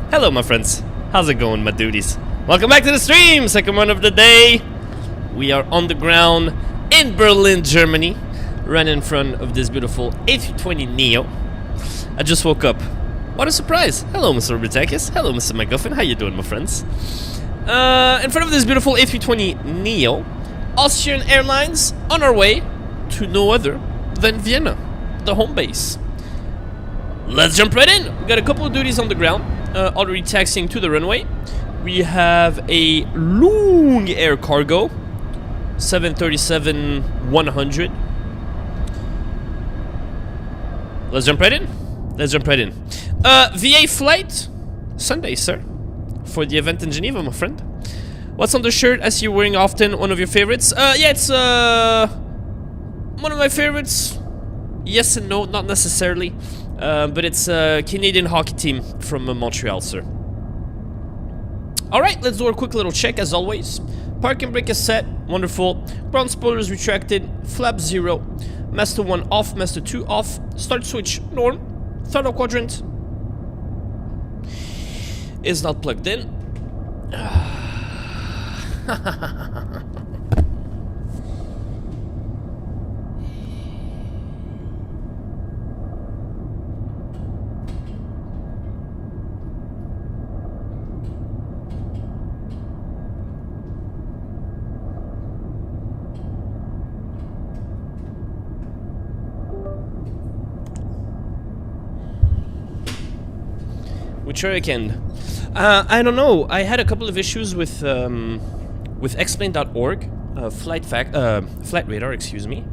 Hello, my friends. How's it going, my duties? Welcome back to the stream. Second one of the day. We are on the ground in Berlin, Germany, right in front of this beautiful A320neo. I just woke up. What a surprise! Hello, Mr. Rubitakis. Hello, Mr. McGuffin. How you doing, my friends? In front of this beautiful A320neo, Austrian Airlines, on our way to no other than Vienna, the home base. Let's jump right in. We got a couple of duties on the ground, already taxiing to the runway. We have a long air cargo, 737-100. Let's jump right in. Let's jump right in. VA flight, Sunday, sir, for the event in Geneva, my friend. What's on the shirt? I see you wearing often. One of your favorites? Yeah, it's one of my favorites. Yes and no, not necessarily. But it's a Canadian hockey team from Montreal, sir. Alright, let's do a quick little check as always. Parking brake is set, wonderful. Ground spoilers retracted, flap 0. Master 1 off, Master 2 off. Start switch norm. Throttle quadrant is not plugged in. We try again. I don't know. I had a couple of issues with explain.org, flight radar, excuse me.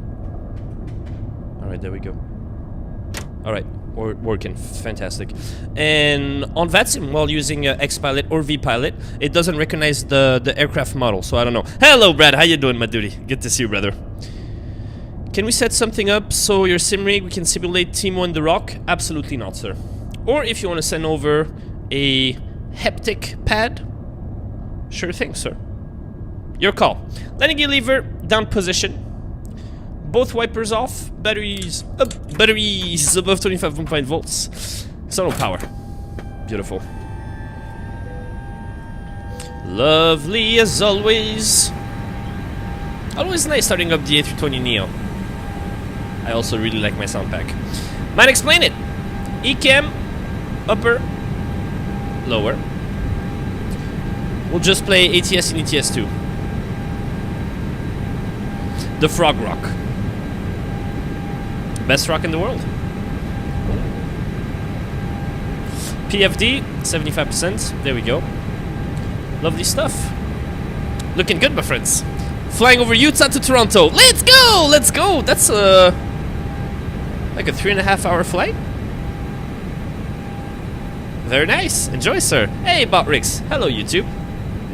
All right, there we go. All right, working, fantastic. And on VATSIM, while using XPilot or VPilot, it doesn't recognize the aircraft model, so I don't know. Hello, Brad. How you doing, my duty? Good to see you, brother. Can we set something up so your sim rig we can simulate Timo and the Rock? Absolutely not, sir. Or if you want to send over a haptic pad, sure thing, sir. Your call. Landing gear lever, down position. Both wipers off. Batteries up. Batteries above 25.5 volts. External power. Beautiful. Lovely as always. Always nice starting up the A320neo. I also really like my sound pack. Might explain it. ECam. Upper, lower. We'll just play ATS and ETS2. The Frog Rock. Best rock in the world. PFD, 75%. There we go. Lovely stuff. Looking good, my friends. Flying over Utah to Toronto. Let's go! Let's go! That's like a 3.5 hour flight. Very nice. Enjoy, sir. Hey, Botrix. Hello, YouTube.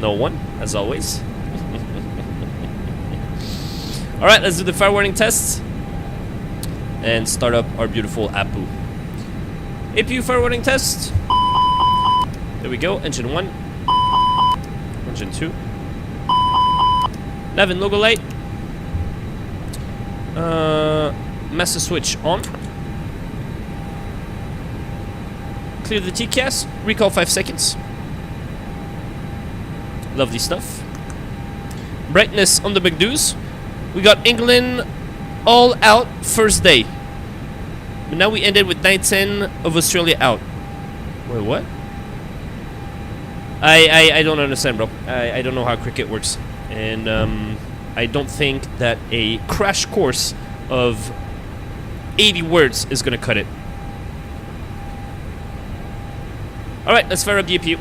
No one, as always. Alright, let's do the fire warning tests. And start up our beautiful APU. APU fire warning test. There we go. Engine 1. Engine 2. Nav and logo light. Master switch on. Clear the TCAS, recall 5 seconds. Lovely stuff. Brightness on the big dues. We got England all out first day. But now we ended with 9-10 of Australia out. Wait, what? I don't understand, bro. I don't know how cricket works. And I don't think that a crash course of 80 words is gonna cut it. Alright, let's fire up the APU.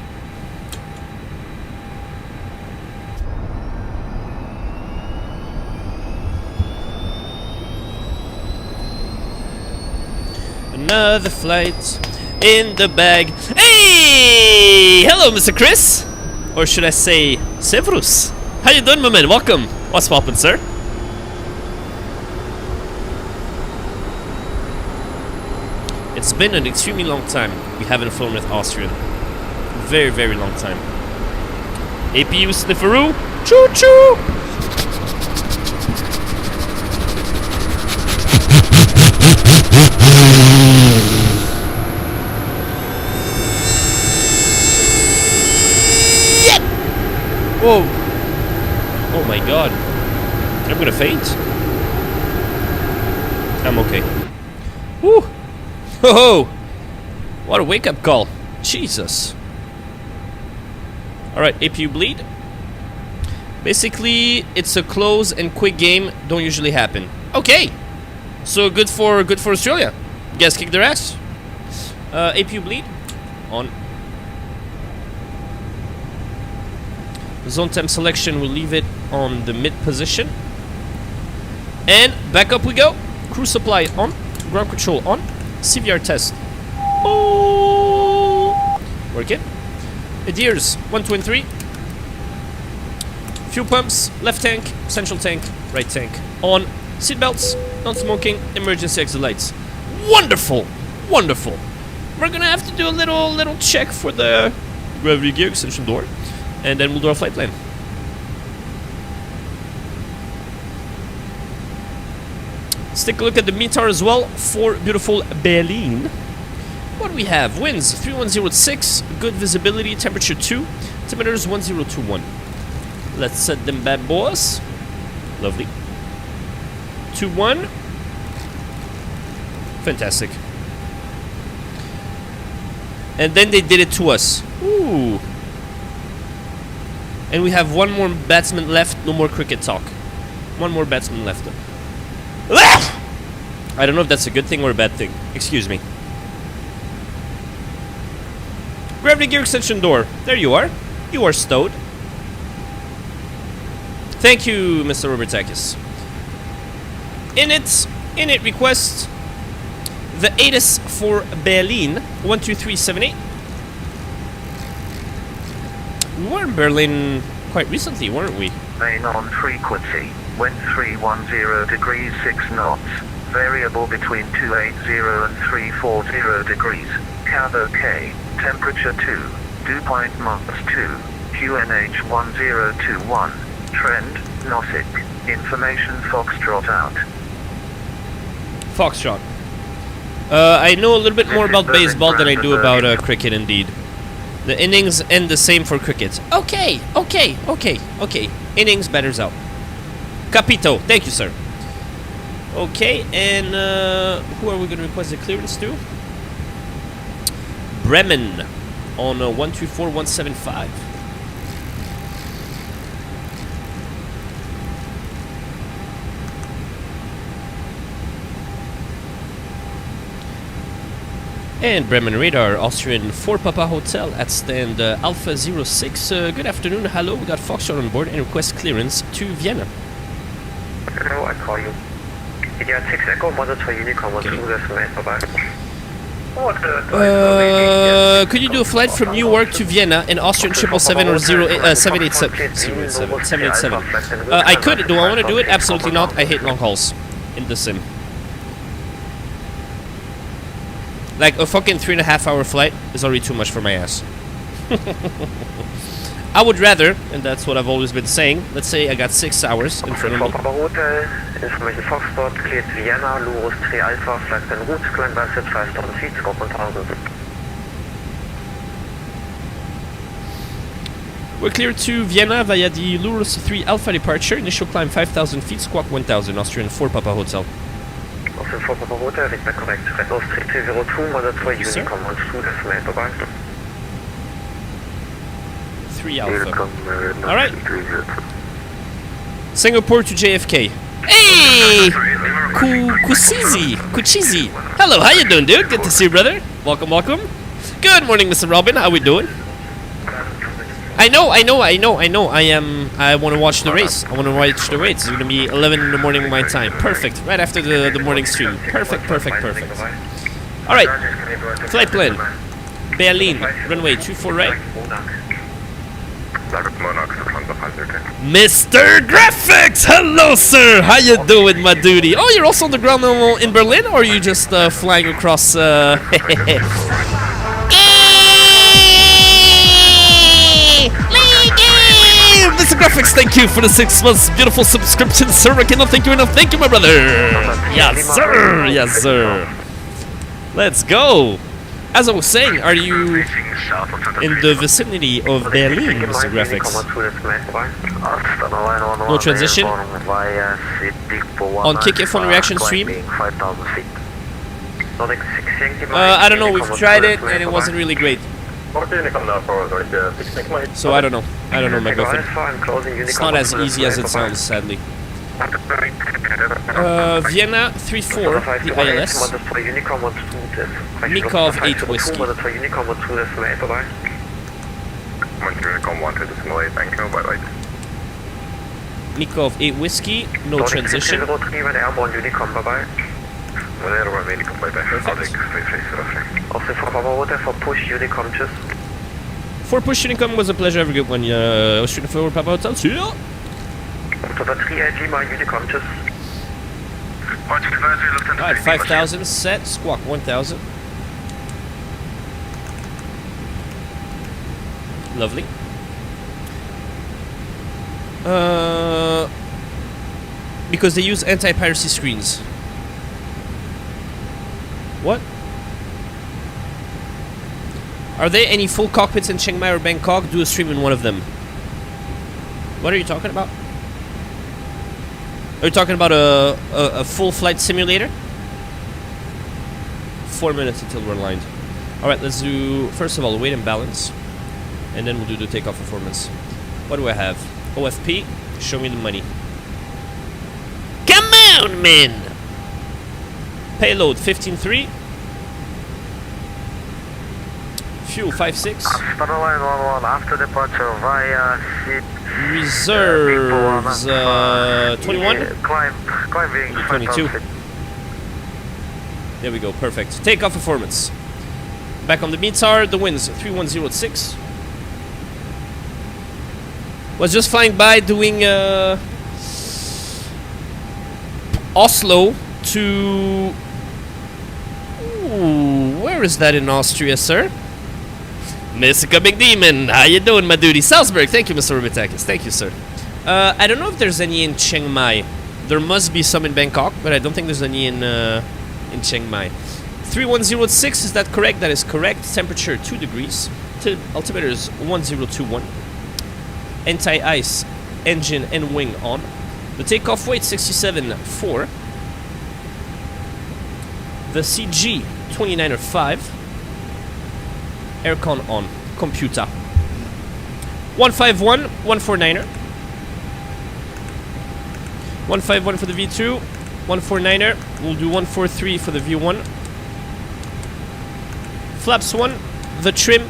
Another flight in the bag. Hey! Hello, Mr. Chris! Or should I say, Severus? How you doing, my man? Welcome. What's poppin', sir? It's been an extremely long time we haven't flown with Austrian. Very, very long time. APU snifferoo. Choo choo! Woo! Ho ho! What a wake-up call. Jesus. Alright, APU bleed. Basically, it's a close and quick game. Don't usually happen. Okay! So good for Australia. You guys kick their ass. APU bleed. On. Zone temp selection, we'll leave it on the mid position. And back up we go. Crew supply on. Ground control on. CVR test. Oh. Work it. Adheres 123. Fuel pumps. Left tank. Central tank. Right tank. On. Seatbelts. Non-smoking. Emergency exit lights. Wonderful. Wonderful. We're gonna have to do a little check for the gravity gear extension door. And then we'll do our flight plan. Let's take a look at the METAR as well for beautiful Berlin. What do we have? Winds 3106, good visibility, temperature 2, altimeters 1021. Let's set them bad boys. Lovely. 21. Fantastic. And then they did it to us. Ooh. And we have one more batsman left, no more cricket talk. One more batsman left. I don't know if that's a good thing or a bad thing. Excuse me. Gravity gear extension door. There you are. You are stowed. Thank you, Mr. Robertakis. Init request. The ATIS for Berlin 12378. We were in Berlin quite recently, weren't we? Main on frequency, wind 310 degrees 6 knots, variable between 280 and 340 degrees, cab OK, temperature 2, dew point -2, QNH 1021, trend, Nosik, information Foxtrot out. Foxtrot. I know a little bit more about baseball than I do about cricket indeed. The innings end the same for cricket. Okay. Innings batters out. Capito. Thank you, sir. Okay, and who are we going to request the clearance to? Bremen on 124175. And Bremen Radar, Austrian 4 Papa Hotel at stand Alpha 06. Good afternoon, hello, we got Foxtrot on board and request clearance to Vienna. Hello, I call you. Idiot 6 Echo, Mother 2 Unicorn, okay. Could you do a flight from Newark to Vienna in Austrian 777 or 787? I could, do I want to do it? Absolutely not, I hate long hauls in the sim. Like, a fucking 3.5 hour flight is already too much for my ass. I would rather, and that's what I've always been saying, let's say I got 6 hours in front of me. Information Foxtrot, cleared to Vienna, Lurus 3 Alpha, flight en route, climb by 5,000 feet, squawk 1000. We're clear to Vienna via the Lurus 3 Alpha departure, initial climb 5,000 feet, squawk 1000, Austrian 4 Papa Hotel. Austrian 4 Papa Hotel, read back correct. Red Nose 3202, Mother 2 Unicorn, on through the smell, bye-bye. 3 Alpha. Alright. Singapore to JFK. Hey! Kuchizi. Hello, how you doing, dude? Good to see you, brother. Welcome. Good morning, Mr. Robin. How we doing? I know. I want to watch the race. It's going to be 11 in the morning my time. Perfect. Right after the morning stream. Perfect. Alright. Flight plan. Berlin. Runway 24 right. Mr. Graphics! Hello, sir! How you doing, my duty? Oh, you're also on the ground in Berlin? Or are you just flying across... Mr. Graphics, thank you for the 6 months beautiful subscription, sir. I cannot thank you enough. Thank you, my brother. Yes, sir. Let's go. As I was saying, are you in the vicinity of Berlin, Mr. Graphics? No transition? On kick F1 reaction stream? I don't know, we've tried it and it wasn't really great. So I don't know. I don't know, my girlfriend. It's not as easy as it sounds, sadly. Vienna 3-4, the ILS. Mikov 8 Whiskey. Mikov 8 Whiskey, no transition. For push Unicom was a pleasure, have a good one. Austrian for Papa Hotel. See ya! Alright, 5,000 set, squawk 1,000. Lovely. Because they use anti-piracy screens. What? Are there any full cockpits in Chiang Mai or Bangkok? Do a stream in one of them. What are you talking about? Are you talking about a full flight simulator? 4 minutes until we're aligned. Alright, let's do, first of all, weight and balance. And then we'll do the takeoff performance. What do I have? OFP, show me the money. Come on, man! Payload 15.3. Fuel 5.6. After departure via Reserves 21. Climb 22. There we go, perfect. Takeoff performance. Back on the METAR, the winds 31006. Was just flying by doing Oslo to... Ooh, where is that in Austria, sir? Mystical Big Demon, how you doing, my duty? Salzburg, thank you, Mr. Rubitakis. Thank you, sir. I don't know if there's any in Chiang Mai. There must be some in Bangkok, but I don't think there's any in Chiang Mai. 31006, is that correct? That is correct. Temperature 2 degrees. Altimeter is 1021. Anti-ice, engine and wing on. The takeoff weight 67.4. The CG 29.5. Aircon on. Computer. 151, 149er. 151 for the V2. 149er. We'll do 143 for the V1. Flaps 1. The trim.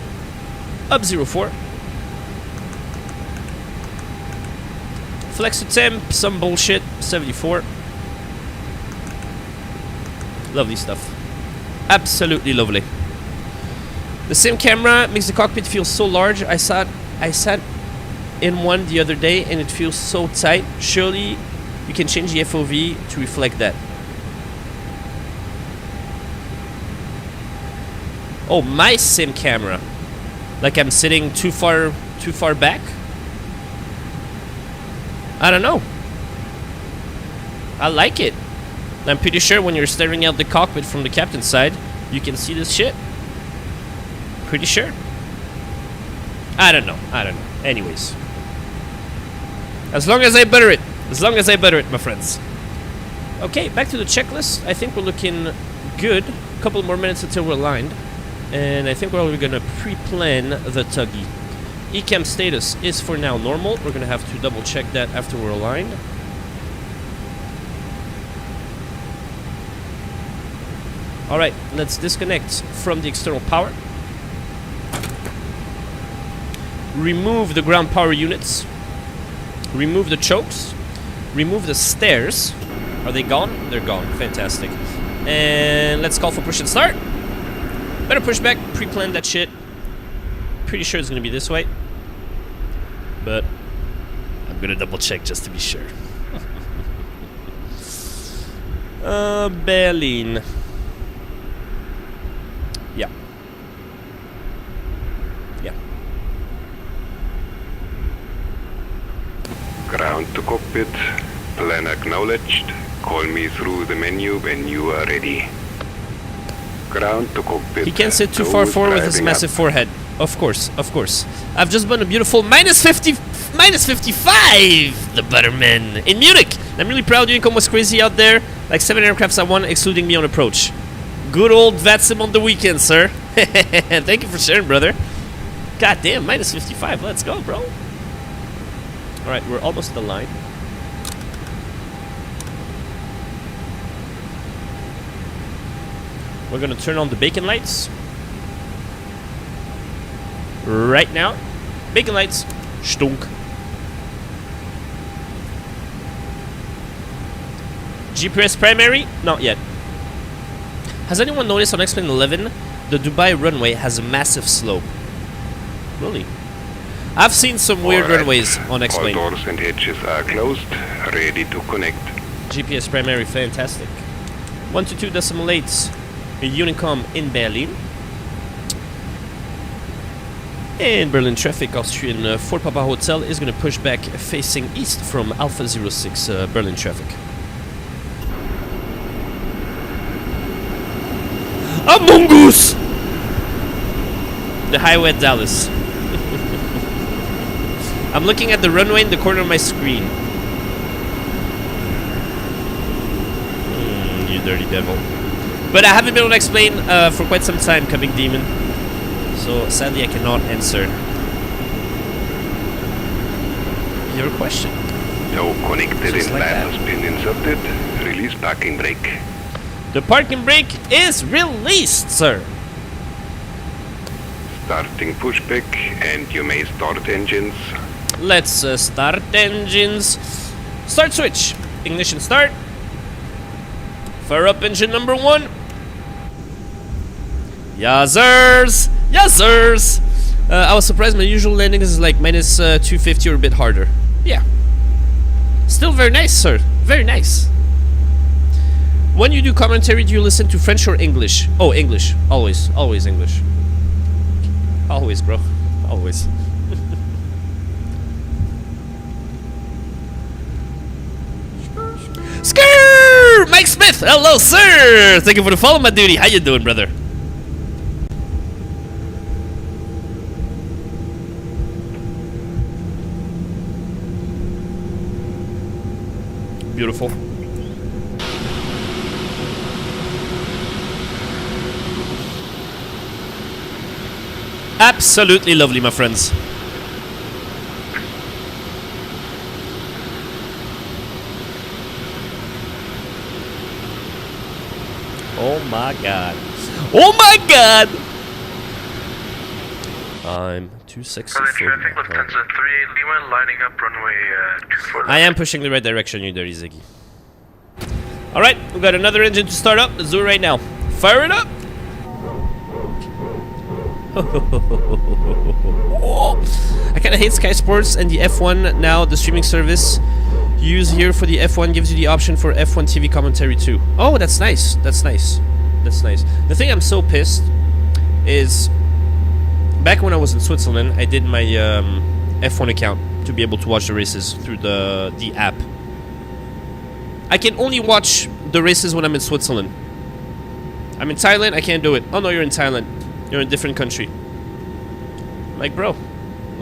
Up 04. Flex to temp. Some bullshit. 74. Lovely stuff. Absolutely lovely. The same camera makes the cockpit feel so large. I sat in one the other day and it feels so tight. Surely you can change the FOV to reflect that. Oh, my sim camera. Like I'm sitting too far back? I don't know. I like it. I'm pretty sure when you're staring out the cockpit from the captain's side, you can see this shit. Pretty sure. I don't know. Anyways. As long as I butter it. My friends. Okay, back to the checklist. I think we're looking good. A couple more minutes until we're aligned. And I think we're gonna pre-plan the tuggy. ECAM status is for now normal. We're gonna have to double check that after we're aligned. Alright, let's disconnect from the external power. Remove the ground power units. Remove the chokes. Remove the stairs. Are they gone? They're gone. Fantastic. And let's call for push and start. Better push back. Pre-plan that shit. Pretty sure it's gonna be this way. But I'm gonna double check just to be sure. Berlin. Yeah. Yeah. Ground to cockpit. Plan acknowledged. Call me through the menu when you are ready. Ground to cockpit. He can't sit too far forward with his massive forehead. Of course, of course. I've just been a beautiful -55, the Butterman, in Munich. I'm really proud. Unicom was crazy out there. Like 7 aircrafts at one, excluding me on approach. Good old VATSIM on the weekend, sir. Thank you for sharing, brother. God damn, minus 55. Let's go, bro. Alright, we're almost at the line. We're gonna turn on the beacon lights. Right now. Beacon lights. Stunk. GPS primary? Not yet. Has anyone noticed on X-Plane 11 the Dubai runway has a massive slope? Really? I've seen some weird runways on X-Plane. All doors and hatches are closed, ready to connect. GPS primary, fantastic. 122.8 Unicom in Berlin. In Berlin traffic, Austrian Fort Papa Hotel is going to push back facing east from Alpha 06 Berlin traffic. A mongoose! The highway at Dallas. I'm looking at the runway in the corner of my screen. You dirty devil. But I haven't been on X-Plane for quite some time, Coming Demon. So sadly I cannot answer your question. No connected Just like implant that. has been inserted. Release parking brake. The parking brake is released, sir. Starting pushback, and you may start engines. Let's start engines. Start switch. Ignition start. Fire up engine number 1. Yazers! Yazers! I was surprised my usual landing is like minus 250 or a bit harder. Yeah. Still very nice, sir. Very nice. When you do commentary, do you listen to French or English? Oh, English. Always. Always English. Always, bro. Always. Skrrr! Mike Smith! Hello, sir! Thank you for the follow, my duty. How you doing, brother? Beautiful. Absolutely lovely, my friends. Oh my god. Oh my god! I'm too sexy for traffic, Lufthansa 38 Lima, lining up runway 24. I am pushing the right direction, you dirty Ziggy. Alright, we got another engine to start up. Let's do it right now. Fire it up! I kinda hate Sky Sports and the F1 now, the streaming service you use here for the F1 gives you the option for F1 TV commentary too. Oh, that's nice. That's nice. That's nice. The thing I'm so pissed is back when I was in Switzerland, I did my F1 account to be able to watch the races through the app. I can only watch the races when I'm in Switzerland. I'm in Thailand, I can't do it. Oh no, you're in Thailand. You're in a different country. Like, bro,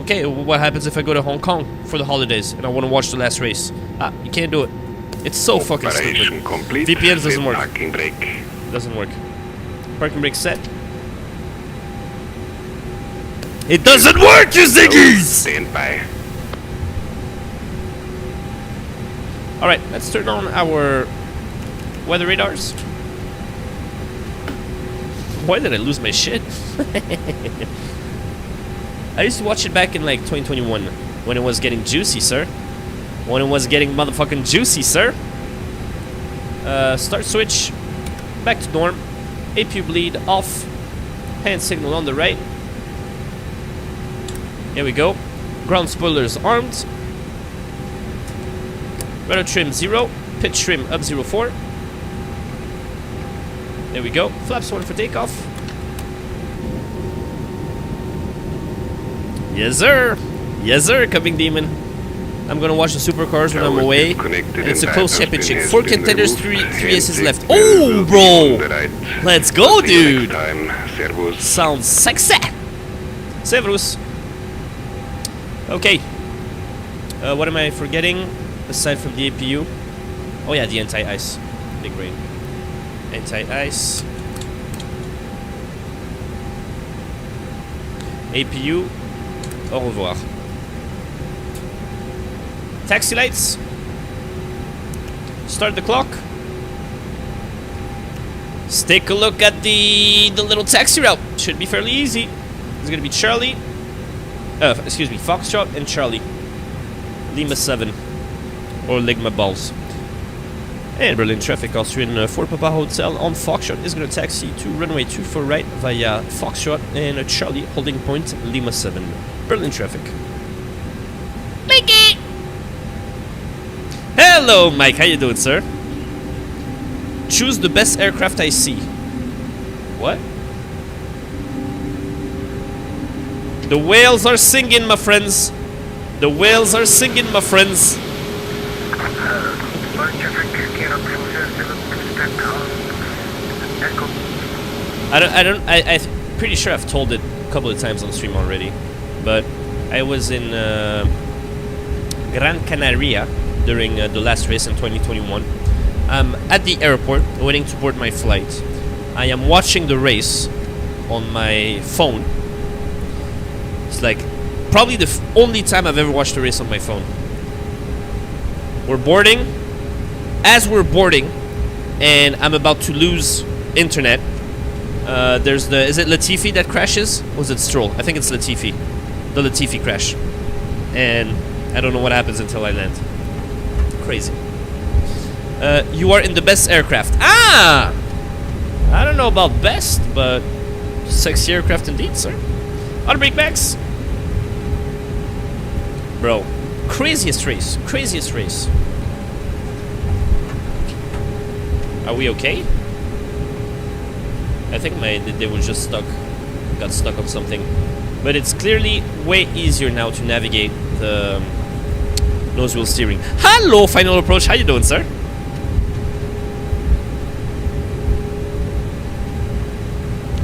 okay, what happens if I go to Hong Kong for the holidays and I want to watch the last race? Ah, you can't do it. It's so fucking stupid. Complete. VPNs doesn't work. Parking brake. Doesn't work. Parking brake set. It doesn't work, you ziggies! Stand by. Alright, let's turn on our weather radars. Why did I lose my shit? I used to watch it back in like 2021 when it was getting juicy, sir. When it was getting motherfucking juicy, sir. Start switch. Back to norm. APU bleed off. Hand signal on the right. Here we go. Ground spoilers armed. Rudder trim 0. Pitch trim up 04. There we go. Flaps 1 for takeoff. Yes, sir. Yes, sir, Coming Demon. I'm gonna watch the supercars when I'm away. And it's a close championship. 4 contenders, 3 aces left. Oh, bro! Let's go, dude! Sounds sexy! Servus. Okay. What am I forgetting? Aside from the APU. Oh yeah, the anti-ice. Big brain. Anti-ice. APU, au revoir. Taxi lights. Start the clock. Let's take a look at the little taxi route. Should be fairly easy. It's gonna be Charlie. Excuse me, Foxtrot and Charlie. Lima 7. Or Ligma Balls. And Berlin traffic, Austrian 4 Papa Hotel on Foxtrot is gonna taxi to runway 24 right via Foxtrot and Charlie holding point Lima 7. Berlin traffic. Mikey! Hello, Mike. How you doing, sir? Choose the best aircraft I see. What? The whales are singing, my friends. The whales are singing, my friends. I'm pretty sure I've told it a couple of times on stream already, but I was in Gran Canaria during the last race in 2021. I'm at the airport waiting to board my flight. I am watching the race on my phone. It's like probably the only time I've ever watched a race on my phone. We're boarding. As we're boarding, and I'm about to lose internet, there's the... Is it Latifi that crashes? Or is it Stroll? I think it's Latifi. The Latifi crash. And I don't know what happens until I land. Crazy. You are in the best aircraft. Ah! I don't know about best, but sexy aircraft indeed, sir. On breakbacks. Bro, craziest race. Craziest race. Are we okay? I think they were just stuck. Got stuck on something. But it's clearly way easier now to navigate the nose wheel steering. Hello, Final Approach. How you doing, sir?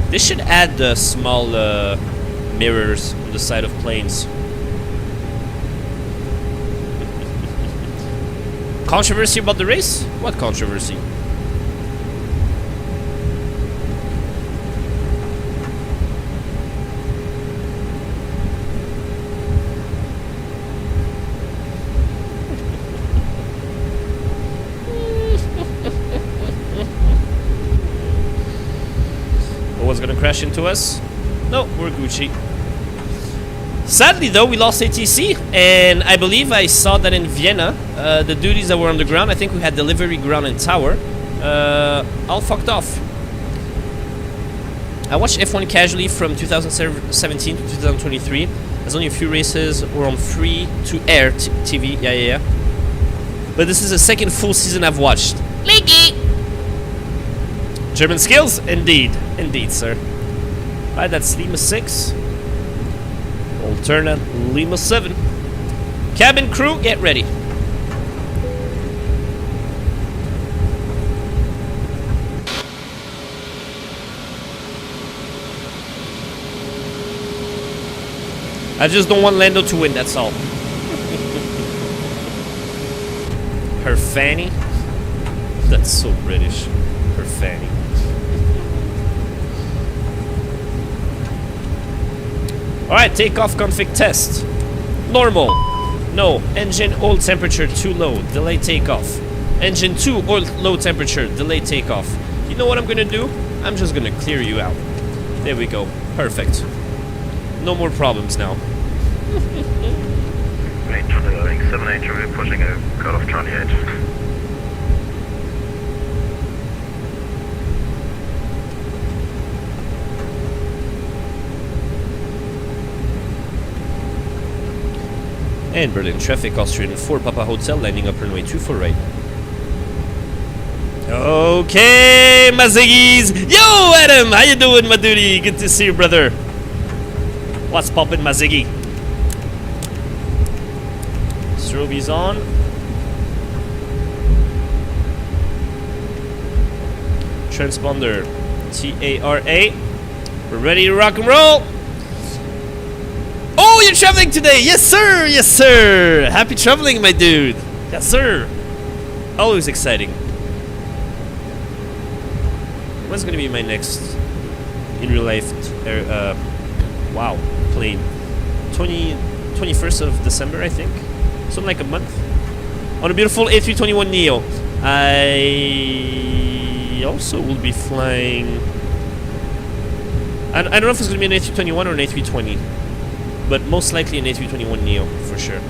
They should add the small mirrors on the side of planes. Controversy about the race? What controversy? Gonna crash into us. No, we're Gucci. Sadly though, we lost ATC, and I believe I saw that in Vienna, the duties that were on the ground, I think we had delivery, ground and tower, all fucked off. I watched F1 casually from 2017 to 2023. There's only a few races were on free to air TV. Yeah. But this is the second full season I've watched. Leaky! German skills? Indeed, sir. Alright, that's Lima 6. Alternate Lima 7. Cabin crew, get ready. I just don't want Lando to win, that's all. Her fanny? That's so British. Her fanny. Alright, takeoff config test. Normal. No. Engine oil temperature too low. Delay takeoff. Engine too low temperature. Delay takeoff. You know what I'm gonna do? I'm just gonna clear you out. There we go. Perfect. No more problems now. 78, we're pushing a cut off Charlie 8. And Berlin traffic, Austrian 4 Papa Hotel, landing up runway 24 right. Okay, my ziggies! Yo, Adam! How you doing, my duty? Good to see you, brother. What's poppin', my ziggy? Strobe's on. Transponder TARA. We're ready to rock and roll! Oh, you're traveling today! Yes, sir! Yes, sir! Happy traveling, my dude! Yes, sir! Always exciting. What's gonna be my next in real life Wow, plane. 21st of December, I think. Something like a month. On a beautiful A321neo. I also will be flying... I don't know if it's going to be an A321 or an A320. But most likely an A321neo, for sure.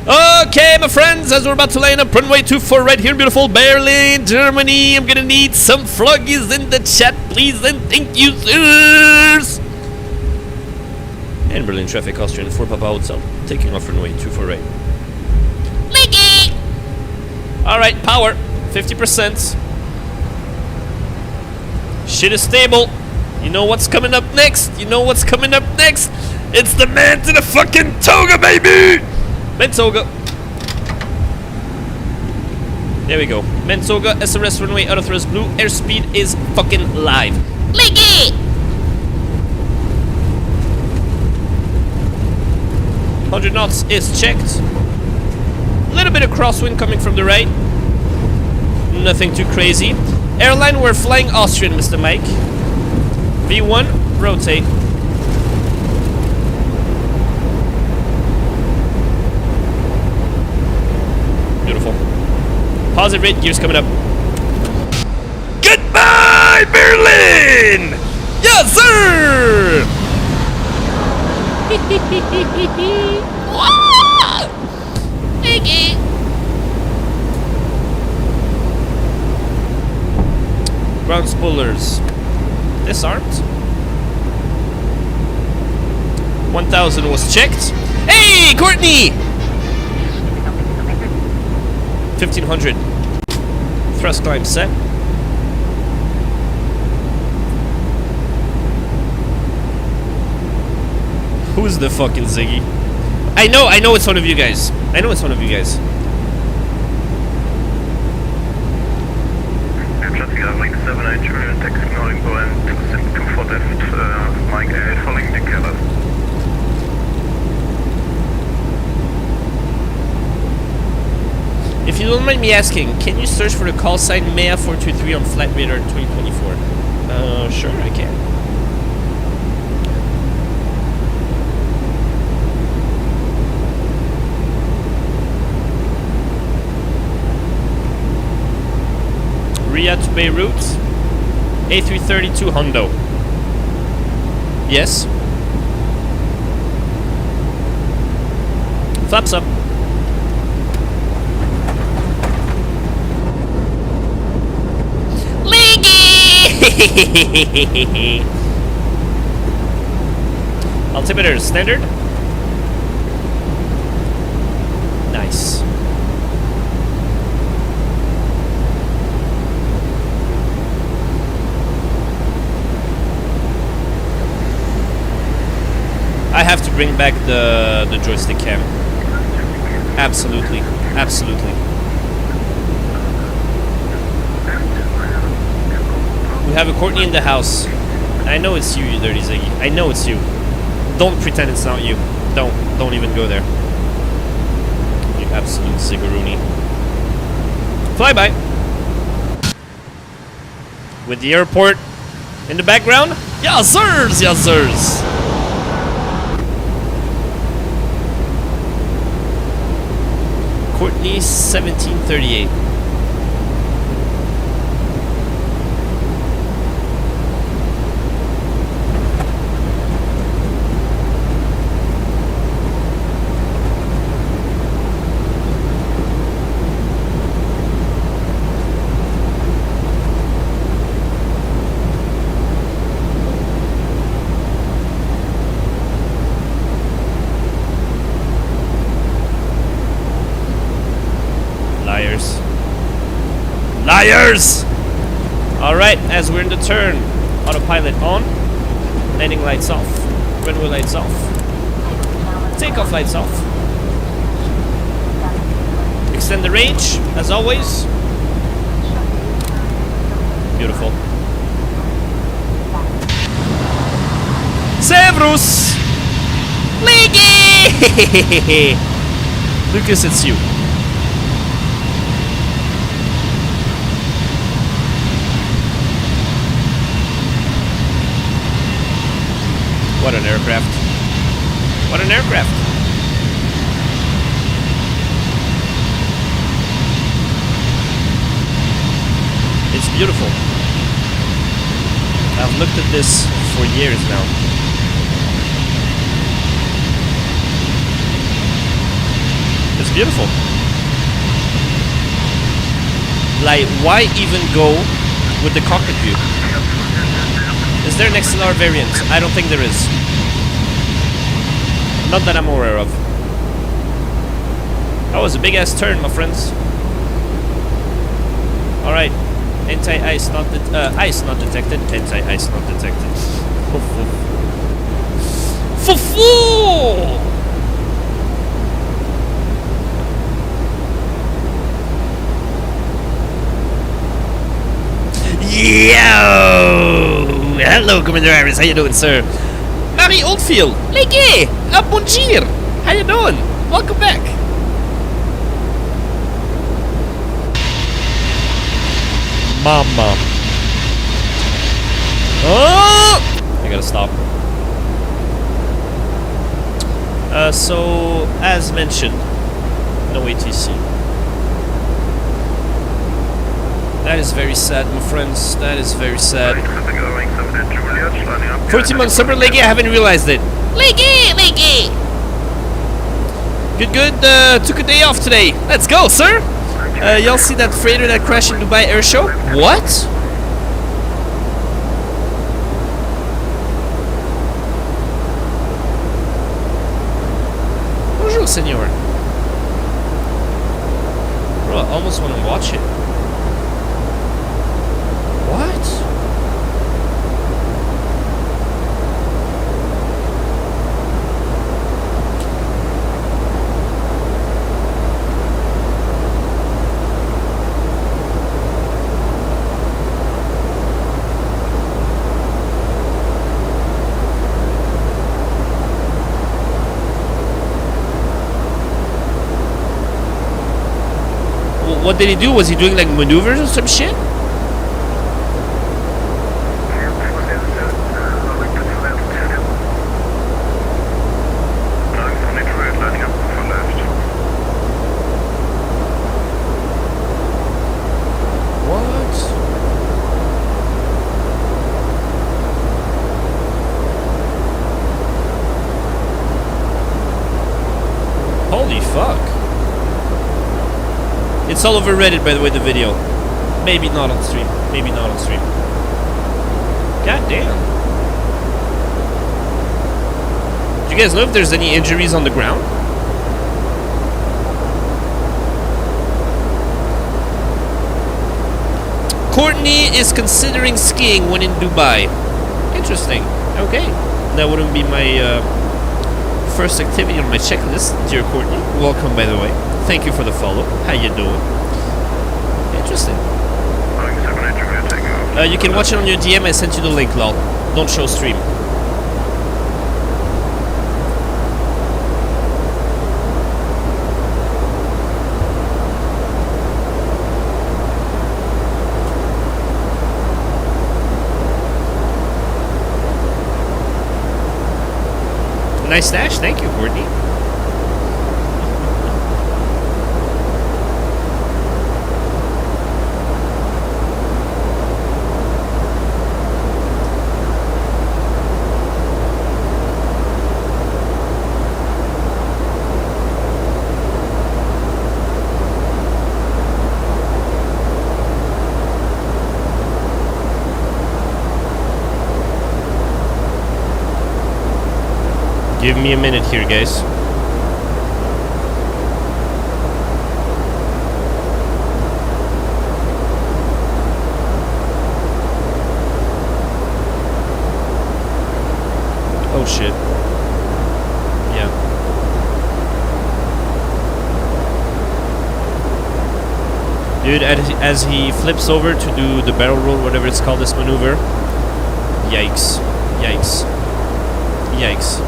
Okay, my friends, as we're about to line up runway 24 right here in beautiful Berlin, Germany, I'm gonna need some fluggies in the chat, please, and thank you, sirs! And Berlin traffic, Austrian 4 Papa Hotel, taking off runway 24 right. Licky! Alright, power, 50%. Shit is stable. You know what's coming up next? You know what's coming up next? It's the man to the fucking toga, baby! Mentoga. There we go. Mentoga, SRS runway, auto thrust blue. Airspeed is fucking live. Licky! 100 knots is checked. A little bit of crosswind coming from the right. Nothing too crazy. Airline, we're flying Austrian, Mr. Mike. V1, rotate. Beautiful. Positive rate, gears coming up. Goodbye, Berlin! Yes, sir! Ground spoilers disarmed. 1000 was checked. Hey, Courtney! 1500. Thrust climb set. Who's the fucking Ziggy? I know it's one of you guys. I know it's one of you guys. Link 792 and taxi Nordingo and 2 left, Mike 8 following the Keller. If you don't mind me asking, can you search for the call sign MEA423 on Flight Radar 2024? Sure, I can. Riyadh to Beirut, A332 Hondo. Yes. Flaps up. Altimeter standard. Nice. I have to bring back the joystick cam. Absolutely, absolutely. We have a Courtney in the house. I know it's you, you dirty Ziggy. I know it's you. Don't pretend it's not you. Don't even go there. You absolute Ziggaroony. Flyby. With the airport in the background. Yes, sirs, yes, sirs. Courtney 1738. Liars! Alright, as we're in the turn, autopilot on, landing lights off, runway lights off, takeoff lights off, extend the range, as always. Beautiful. Severus! Liggy! Lucas, it's you. What an aircraft. What an aircraft. It's beautiful. I've looked at this for years now. It's beautiful. Like, why even go with the cockpit view? Is there an XLR variant? I don't think there is. Not that I'm aware of. That was a big ass turn, my friends. Alright. Anti-ice not ice not detected. Anti-ice not detected. Foo-foo! Yo! Hello, Commander Iris. How you doing, sir? Mary Oldfield. Lege! Bonjour! How you doing? Welcome back. Mama. Oh! I gotta stop. So, as mentioned, no ATC. That is very sad, my friends. That is very sad. 14 months summer, Leggy. I haven't realized it. Leggy! Leggy! Good, good. Took a day off today. Let's go, sir. Y'all see that freighter that crashed in Dubai Air Show? What? Bonjour, senor. Bro, I almost want to watch it. What? What did he do? Was he doing like maneuvers or some shit? Holy fuck. It's all over Reddit, by the way, the video. Maybe not on stream. Maybe not on stream. God damn. Do you guys know if there's any injuries on the ground? Courtney is considering skiing when in Dubai. Interesting. Okay. That wouldn't be my first activity on my checklist, dear Courtney. Welcome, by the way. Thank you for the follow. How you doing? Interesting. You can watch it on your DM. I sent you the link, lol. Don't show stream. Nice stash. Thank you, Courtney. Give me a minute here, guys. Oh shit. Yeah. Dude, as he flips over to do the barrel roll, whatever it's called, this maneuver. Yikes. Yikes. Yikes.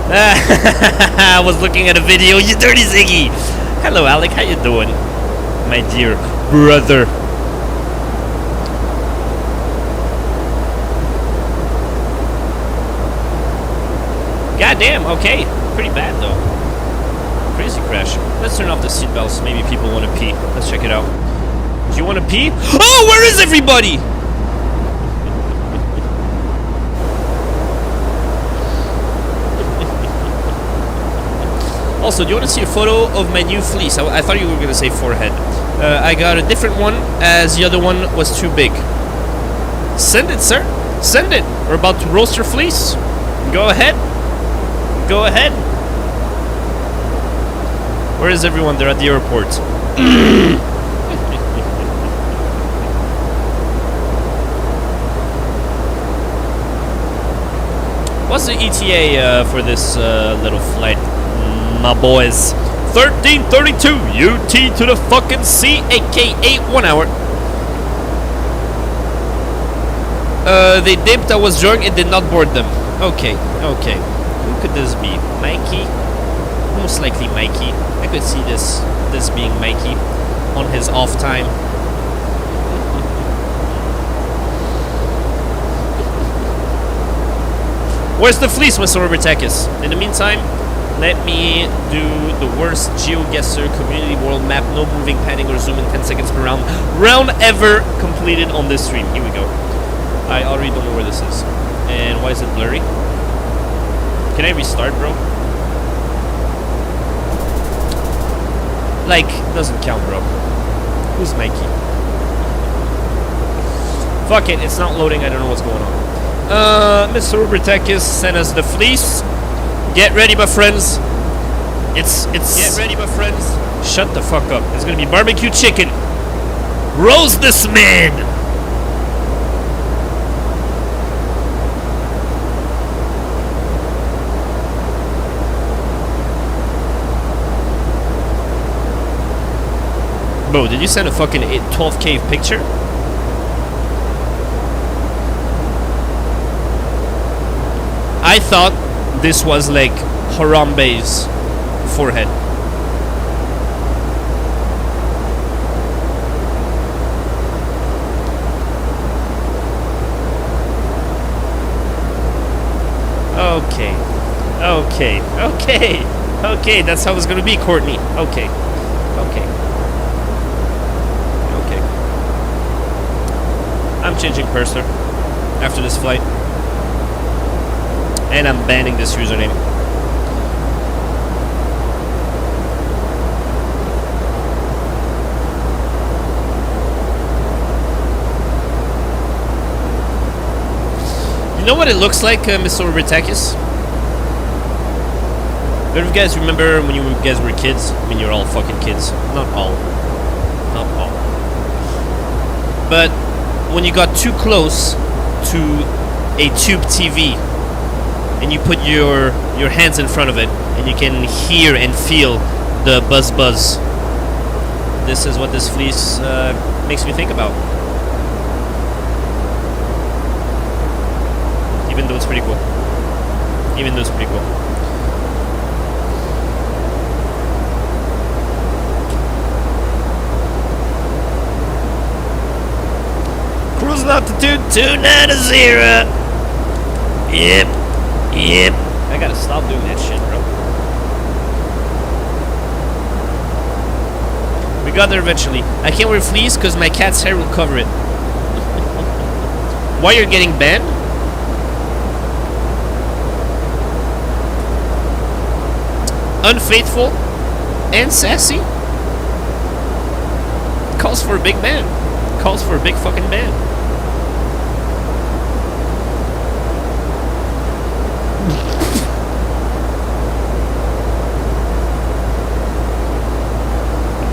I was looking at a video, you dirty Ziggy! Hello, Alec, how you doing? My dear brother. Goddamn, okay. Pretty bad though. Crazy crash. Let's turn off the seatbelts. Maybe people want to pee. Let's check it out. Do you want to pee? Oh, where is everybody? Also, do you want to see a photo of my new fleece? I thought you were going to say forehead. I got a different one as the other one was too big. Send it, sir. Send it. We're about to roast your fleece. Go ahead. Go ahead. Where is everyone? They're at the airport. What's the ETA for this little flight, my boys? 1332 UT to the fucking C, aka 1 hour. They dipped. I was drunk and did not board them. Okay, okay. Who could this be? Mikey? Most likely Mikey. I could see this being Mikey on his off time. Where's the fleece, Mr. Robertakis? In the meantime, let me do the worst GeoGuessr community world map, no moving, panning, or zooming 10 seconds per round ever completed on this stream. Here we go. I already don't know where this is. And why is it blurry? Can I restart, bro? Like, doesn't count, bro. Who's Mikey? Fuck it, it's not loading, I don't know what's going on. Mr. Robertakis sent us the fleece. Get ready, my friends. It's Get ready, my friends. Shut the fuck up. It's gonna be barbecue chicken. Roast this man! Bro, did you send a fucking 12K picture? I thought this was like Harambe's forehead. Okay. Okay. Okay. Okay, that's how it's gonna be, Courtney. Okay. Okay. Okay. I'm changing cursor after this flight. And I'm banning this username. You know what it looks like, Mr. Robertakis? Don't you guys remember when you guys were kids? I mean, you're all fucking kids. Not all. Not all. But when you got too close to a tube TV, and you put your hands in front of it, and you can hear and feel the buzz. This is what this fleece makes me think about. Even though it's pretty cool. Even though it's pretty cool. Cruising altitude 290. Yep. Yep. I gotta stop doing that shit, bro. We got there eventually. I can't wear fleece because my cat's hair will cover it. Why you're getting banned? Unfaithful and sassy. Calls for a big ban. Calls for a big fucking ban.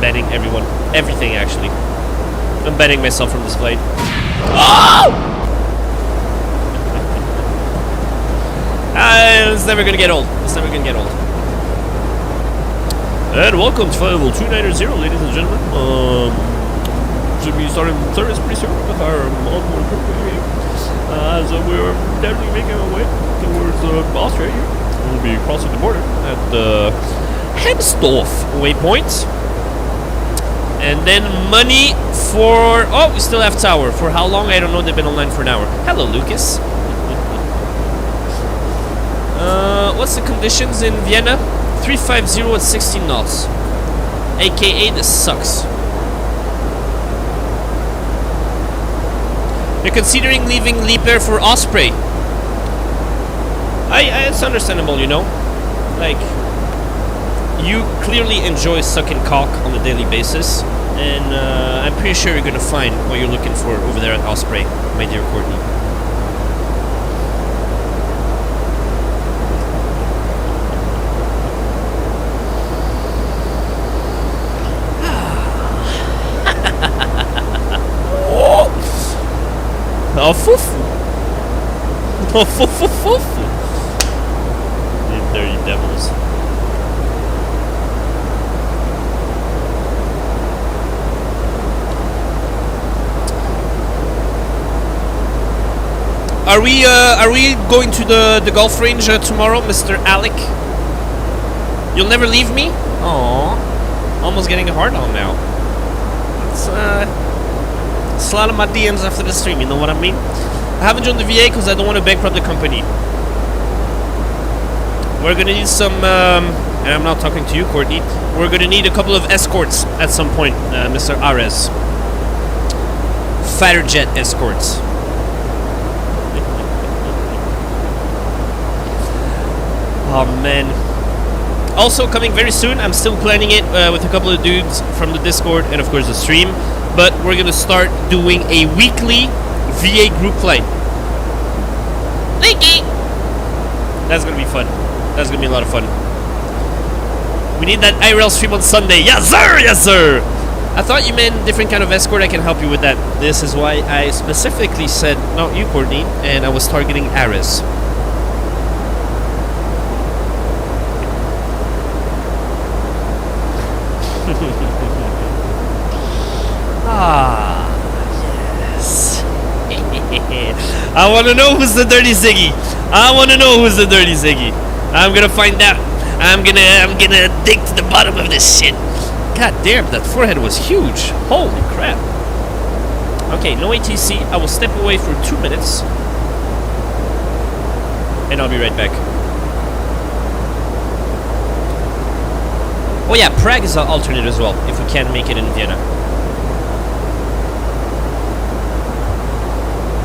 Banning everyone. Everything, actually. I'm banning myself from this flight. Oh! It's never gonna get old. It's never gonna get old. And welcome to Flight Level 290, ladies and gentlemen. Should be starting service pretty soon with our onboard program. So we're definitely making our way towards Austria here. We'll be crossing the border at the Hemsdorf waypoint. And then money for... Oh, we still have tower. For how long? I don't know. They've been online for an hour. Hello, Lucas. What's the conditions in Vienna? 350 at 16 knots. AKA, this sucks. You're considering leaving Leaper for Osprey. It's understandable, you know. Like, you clearly enjoy sucking cock on a daily basis, and I'm pretty sure you're gonna find what you're looking for over there at Osprey, my dear Courtney. Oh, fufu! Oh, fufu, fufu! You dirty devils. Are we going to the golf range tomorrow, Mr. Alec? You'll never leave me? Aww. Almost getting a hard on now. It's slide on my DMs after the stream, you know what I mean? I haven't joined the VA because I don't want to bankrupt the company. We're gonna need some, and I'm not talking to you, Courtney. We're gonna need a couple of escorts at some point, Mr. Ares. Fighter jet escorts. Oh man. Also coming very soon, I'm still planning it with a couple of dudes from the Discord and of course the stream, but we're gonna start doing a weekly VA group flight. Linky! That's gonna be fun. That's gonna be a lot of fun. We need that IRL stream on Sunday. Yes sir! Yes sir! I thought you meant different kind of escort. I can help you with that. This is why I specifically said not you, Courtney, and I was targeting Ares. Ah, yes. I want to know who's the dirty Ziggy. I want to know who's the dirty Ziggy. I'm gonna find out. I'm gonna dig to the bottom of this shit. God damn, that forehead was huge. Holy crap. Okay, no ATC. I will step away for 2 minutes, and I'll be right back. Oh yeah, Prague is an alternate as well, if we can't make it in Vienna.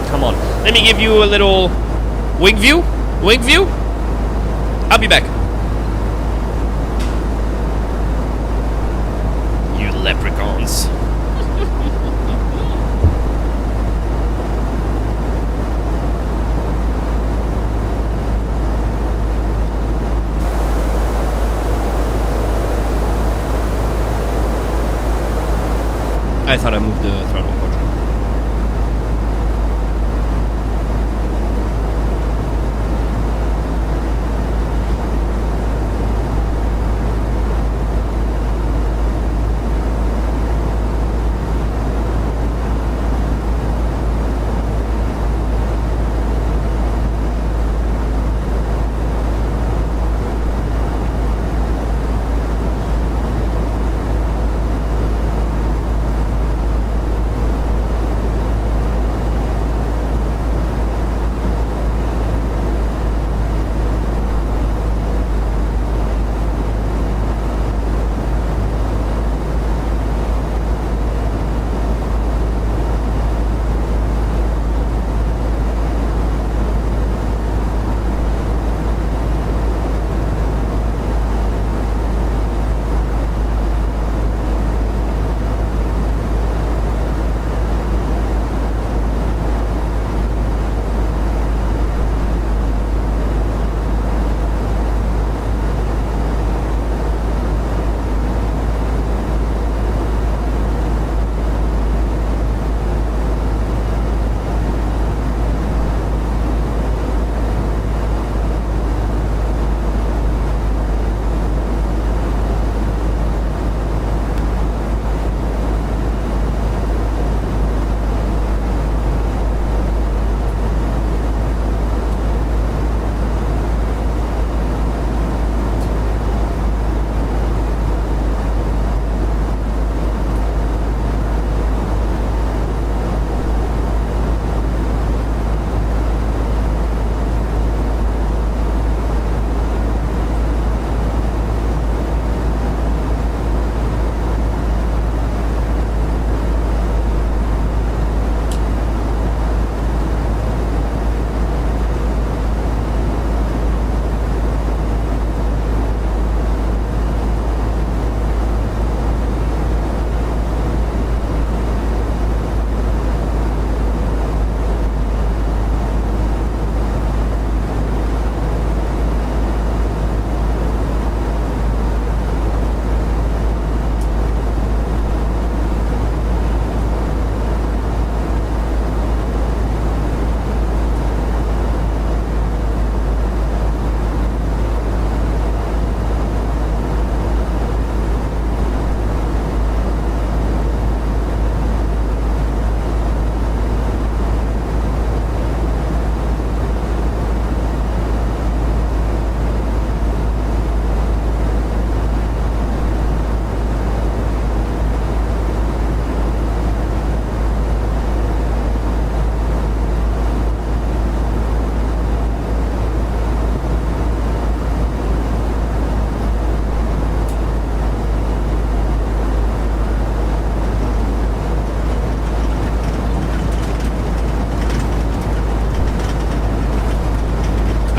Come on, let me give you a little wing view. Wing view. I'll be back. You leprechauns. I thought I moved the throttle control.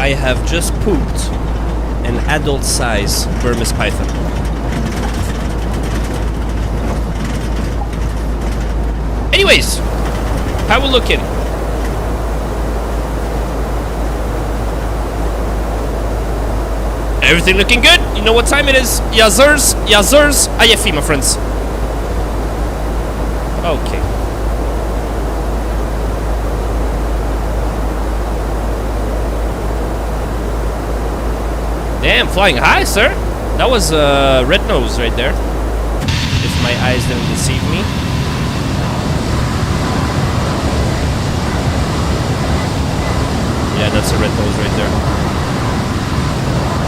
I have just pooped an adult-size Burmese python. Anyways, how we looking? Everything looking good? You know what time it is? Yazers, yazers, ayafi, my friends. Okay. Damn, flying high, sir. That was red nose right there. If my eyes didn't deceive me. Yeah, that's a red nose right there.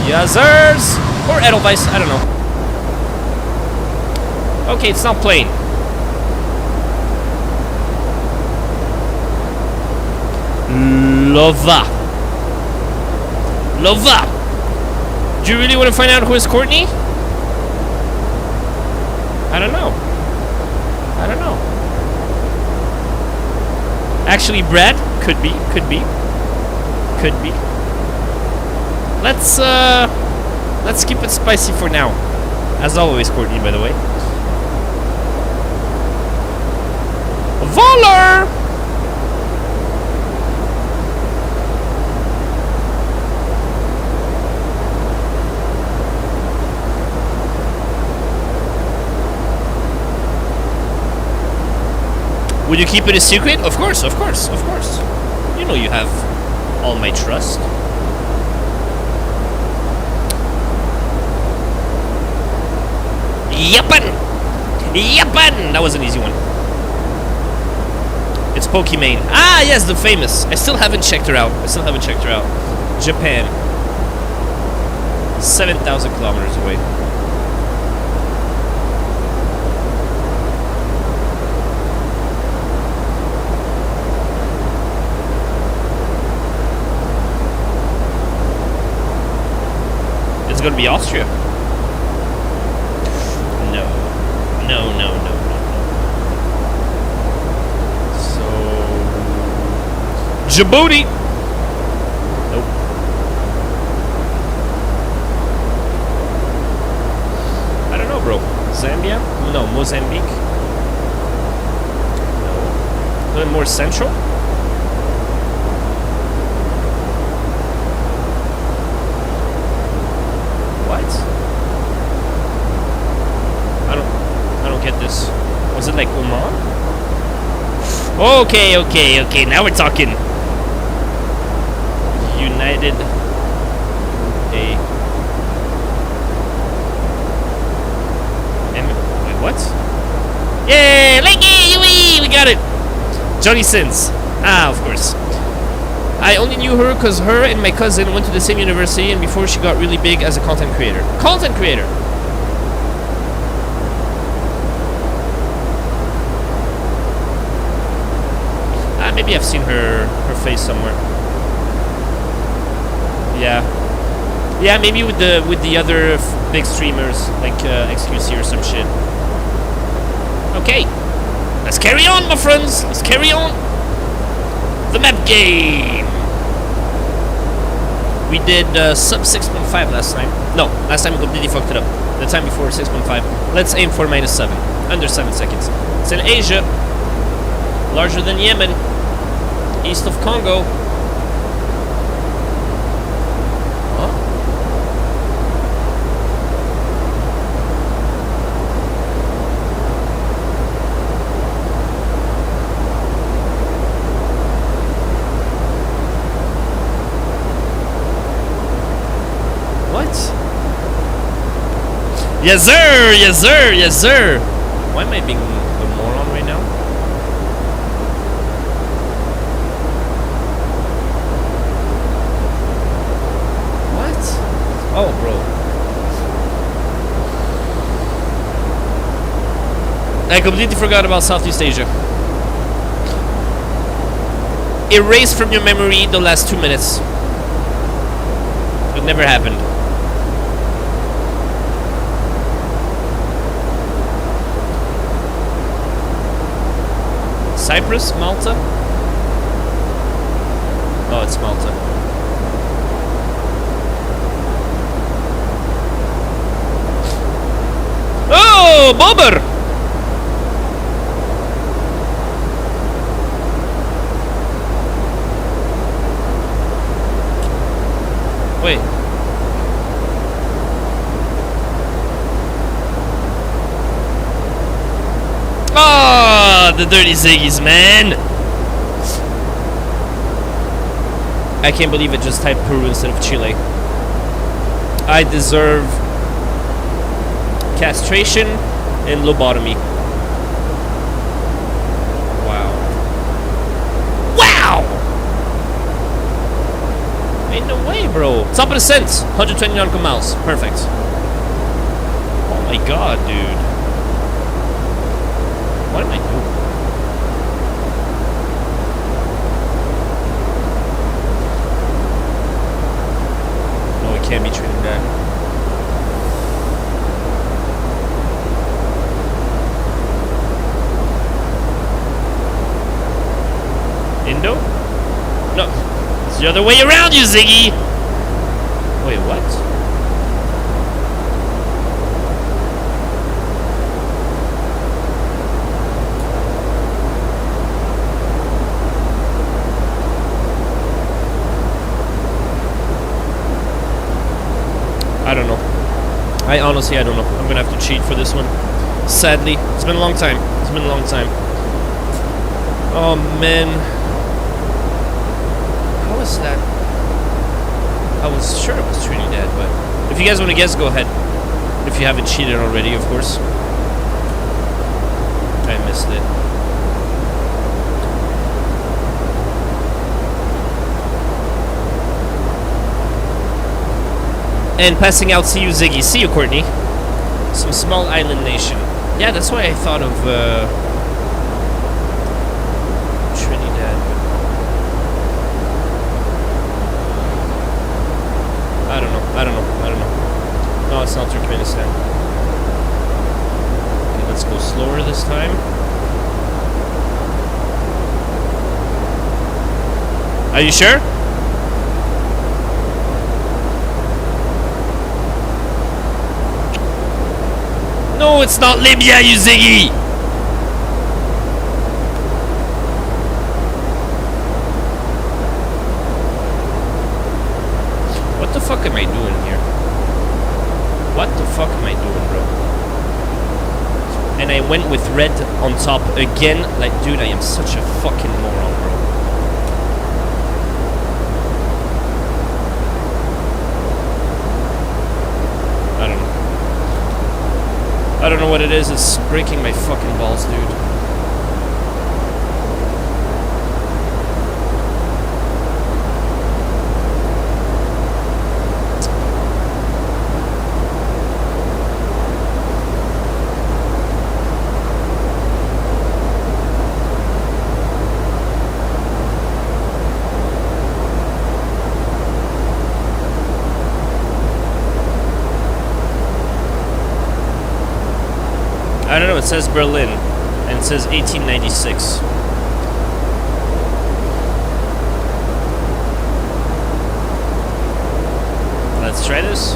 Yazers! Or Edelweiss, I don't know. Okay, it's not playing. Lova. Lova! Do you really want to find out who is Courtney? I don't know. I don't know. Actually, Brad? Could be, could be. Could be. Let's keep it spicy for now. As always, Courtney, by the way. Voller! Would you keep it a secret? Of course, of course, of course. You know you have all my trust. Yappin! Yappin! That was an easy one. It's Pokimane. Ah, yes, the famous. I still haven't checked her out. I still haven't checked her out. Japan. 7,000 kilometers away. It's gonna be Austria. No. No, no, no, no, no. So... Djibouti! Nope. I don't know, bro. Zambia? No, Mozambique? No. A little more central? I don't get this. Was it like Oman? Okay, okay, okay. Now we're talking. United. Wait, what? Yay! We got it. Johnny Sins. Ah, of course. I only knew her because her and my cousin went to the same university, and before she got really big as a content creator. Content creator! Maybe I've seen her face somewhere. Yeah. Yeah, maybe with the other big streamers, like XQC or some shit. Okay. Let's carry on, my friends! Let's carry on! The map game! We did sub 6.5 last time. No, last time we completely fucked it up. The time before 6.5. Let's aim for -7. Under 7 seconds. It's in Asia. Larger than Yemen. East of Congo. Huh? What? Yes sir, yes sir, yes sir. Why am I being a moron right now? What? Oh, bro. I completely forgot about Southeast Asia. Erase from your memory the last 2 minutes. It never happened. Cyprus? Malta? Oh, it's Malta. Oh, bobber! Wait. Ah, the dirty Ziggies, man! I can't believe it just typed Peru instead of Chile. I deserve castration and lobotomy. Wow. Wow! Ain't no way, bro. Top of the cents. 120 nautical miles. Perfect. Oh my god, dude. What am I doing? No, it can't be TerrainRadar. Indo? No. It's the other way around, you Ziggy! Wait, what? I don't know. I honestly don't know. I'm gonna have to cheat for this one. Sadly. It's been a long time. It's been a long time. Oh, man. How was that? I was sure it was Trinidad, but if you guys want to guess, go ahead. If you haven't cheated already, of course. I missed it. And passing out, see you, Ziggy. See you, Courtney. Some small island nation. Yeah, that's why I thought of Trinidad. I don't know. No, it's not Turkmenistan. Okay, let's go slower this time. Are you sure? No, it's not Libya, you Ziggy! What the fuck am I doing here? What the fuck am I doing, bro? And I went with red on top again. Like, dude, I am such a fucking moron, bro. I don't know what it is, it's breaking my fucking balls, dude. I don't know, it says Berlin, and it says 1896. Let's try this.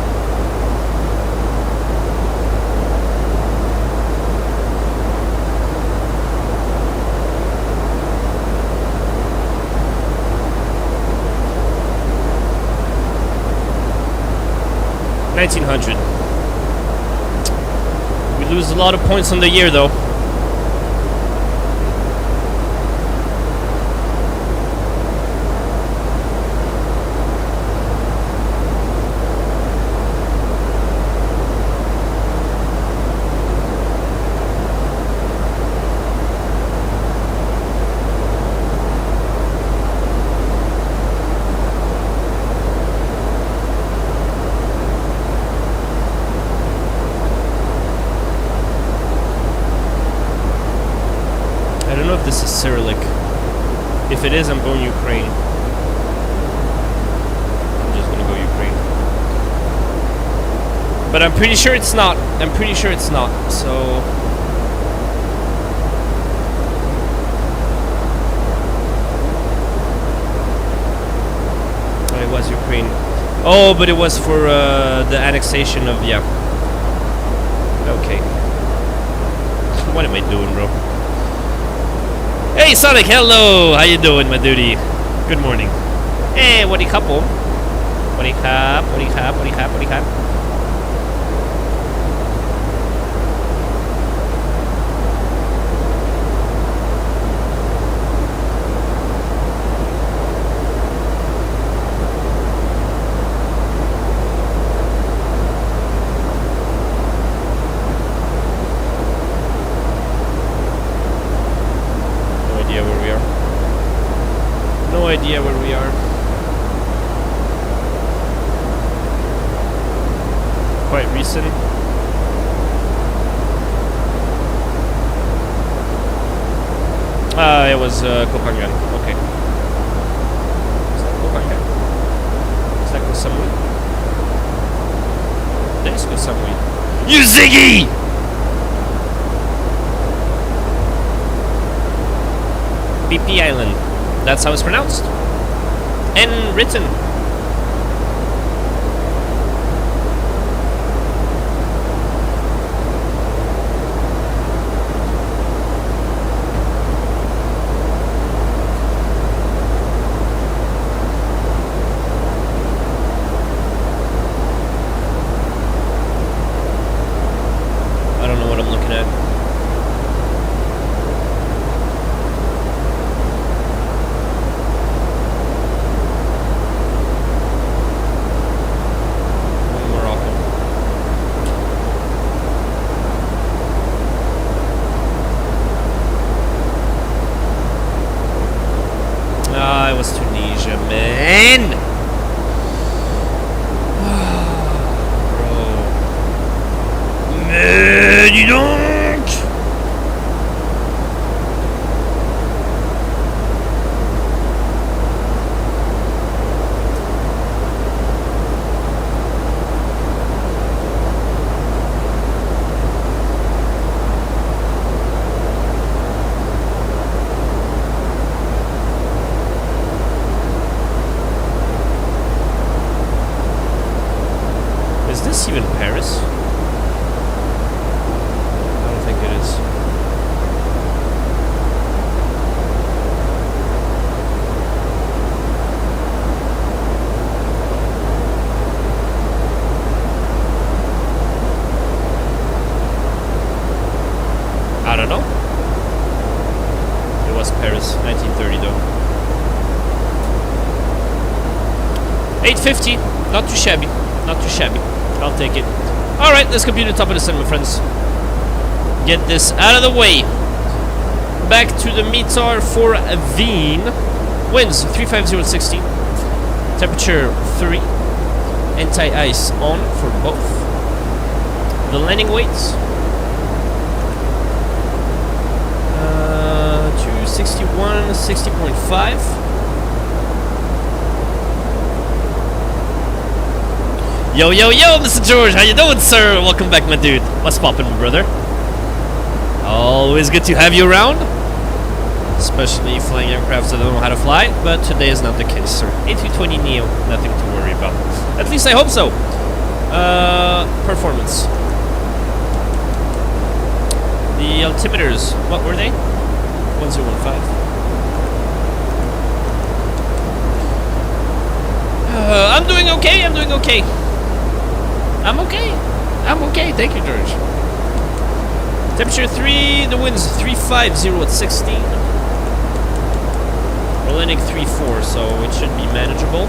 $1900. We lose a lot of points on the year, though. I don't know if this is Cyrillic. If it is, I'm going Ukraine. I'm just gonna go Ukraine. But I'm pretty sure it's not. I'm pretty sure it's not, so... Oh, it was Ukraine. Oh, but it was for the annexation of... Yeah. Okay. What am I doing, bro? Hey, Sonic, hello! How you doing, my duty? Good morning. Hey, what do you couple? What do you cap? What do you cap? What do you cap? What do you cap? No idea where we are. Quite recent. It was Kopangan. Okay. Is that Kopangan? Is that Koh Samui? That is Koh Samui. You Ziggy! BP Island. That's how it's pronounced. And written. I don't know what I'm looking at. It was Tunisia, man. Bro. Man, you don't. Is this even Paris? I don't think it is. I don't know. It was Paris, 1930 though. 850, not too shabby, not too shabby. I'll take it. Alright, let's compute the top of the sun, my friends. Get this out of the way. Back to the METAR for Vienna. Winds 350 at 60. Temperature 3. Anti-ice on for both. The landing weights. 261, 60.5. Yo, yo, yo, Mr. George, how you doing, sir? Welcome back, my dude. What's poppin', my brother? Always good to have you around. Especially flying aircrafts that don't know how to fly, but today is not the case, sir. A320neo, nothing to worry about. At least I hope so. Performance. The altimeters, what were they? 1015. I'm doing okay, I'm doing okay. I'm okay. I'm okay. Thank you, George. Temperature 3. The wind's 350 at 16. We're landing 3-4, so it should be manageable.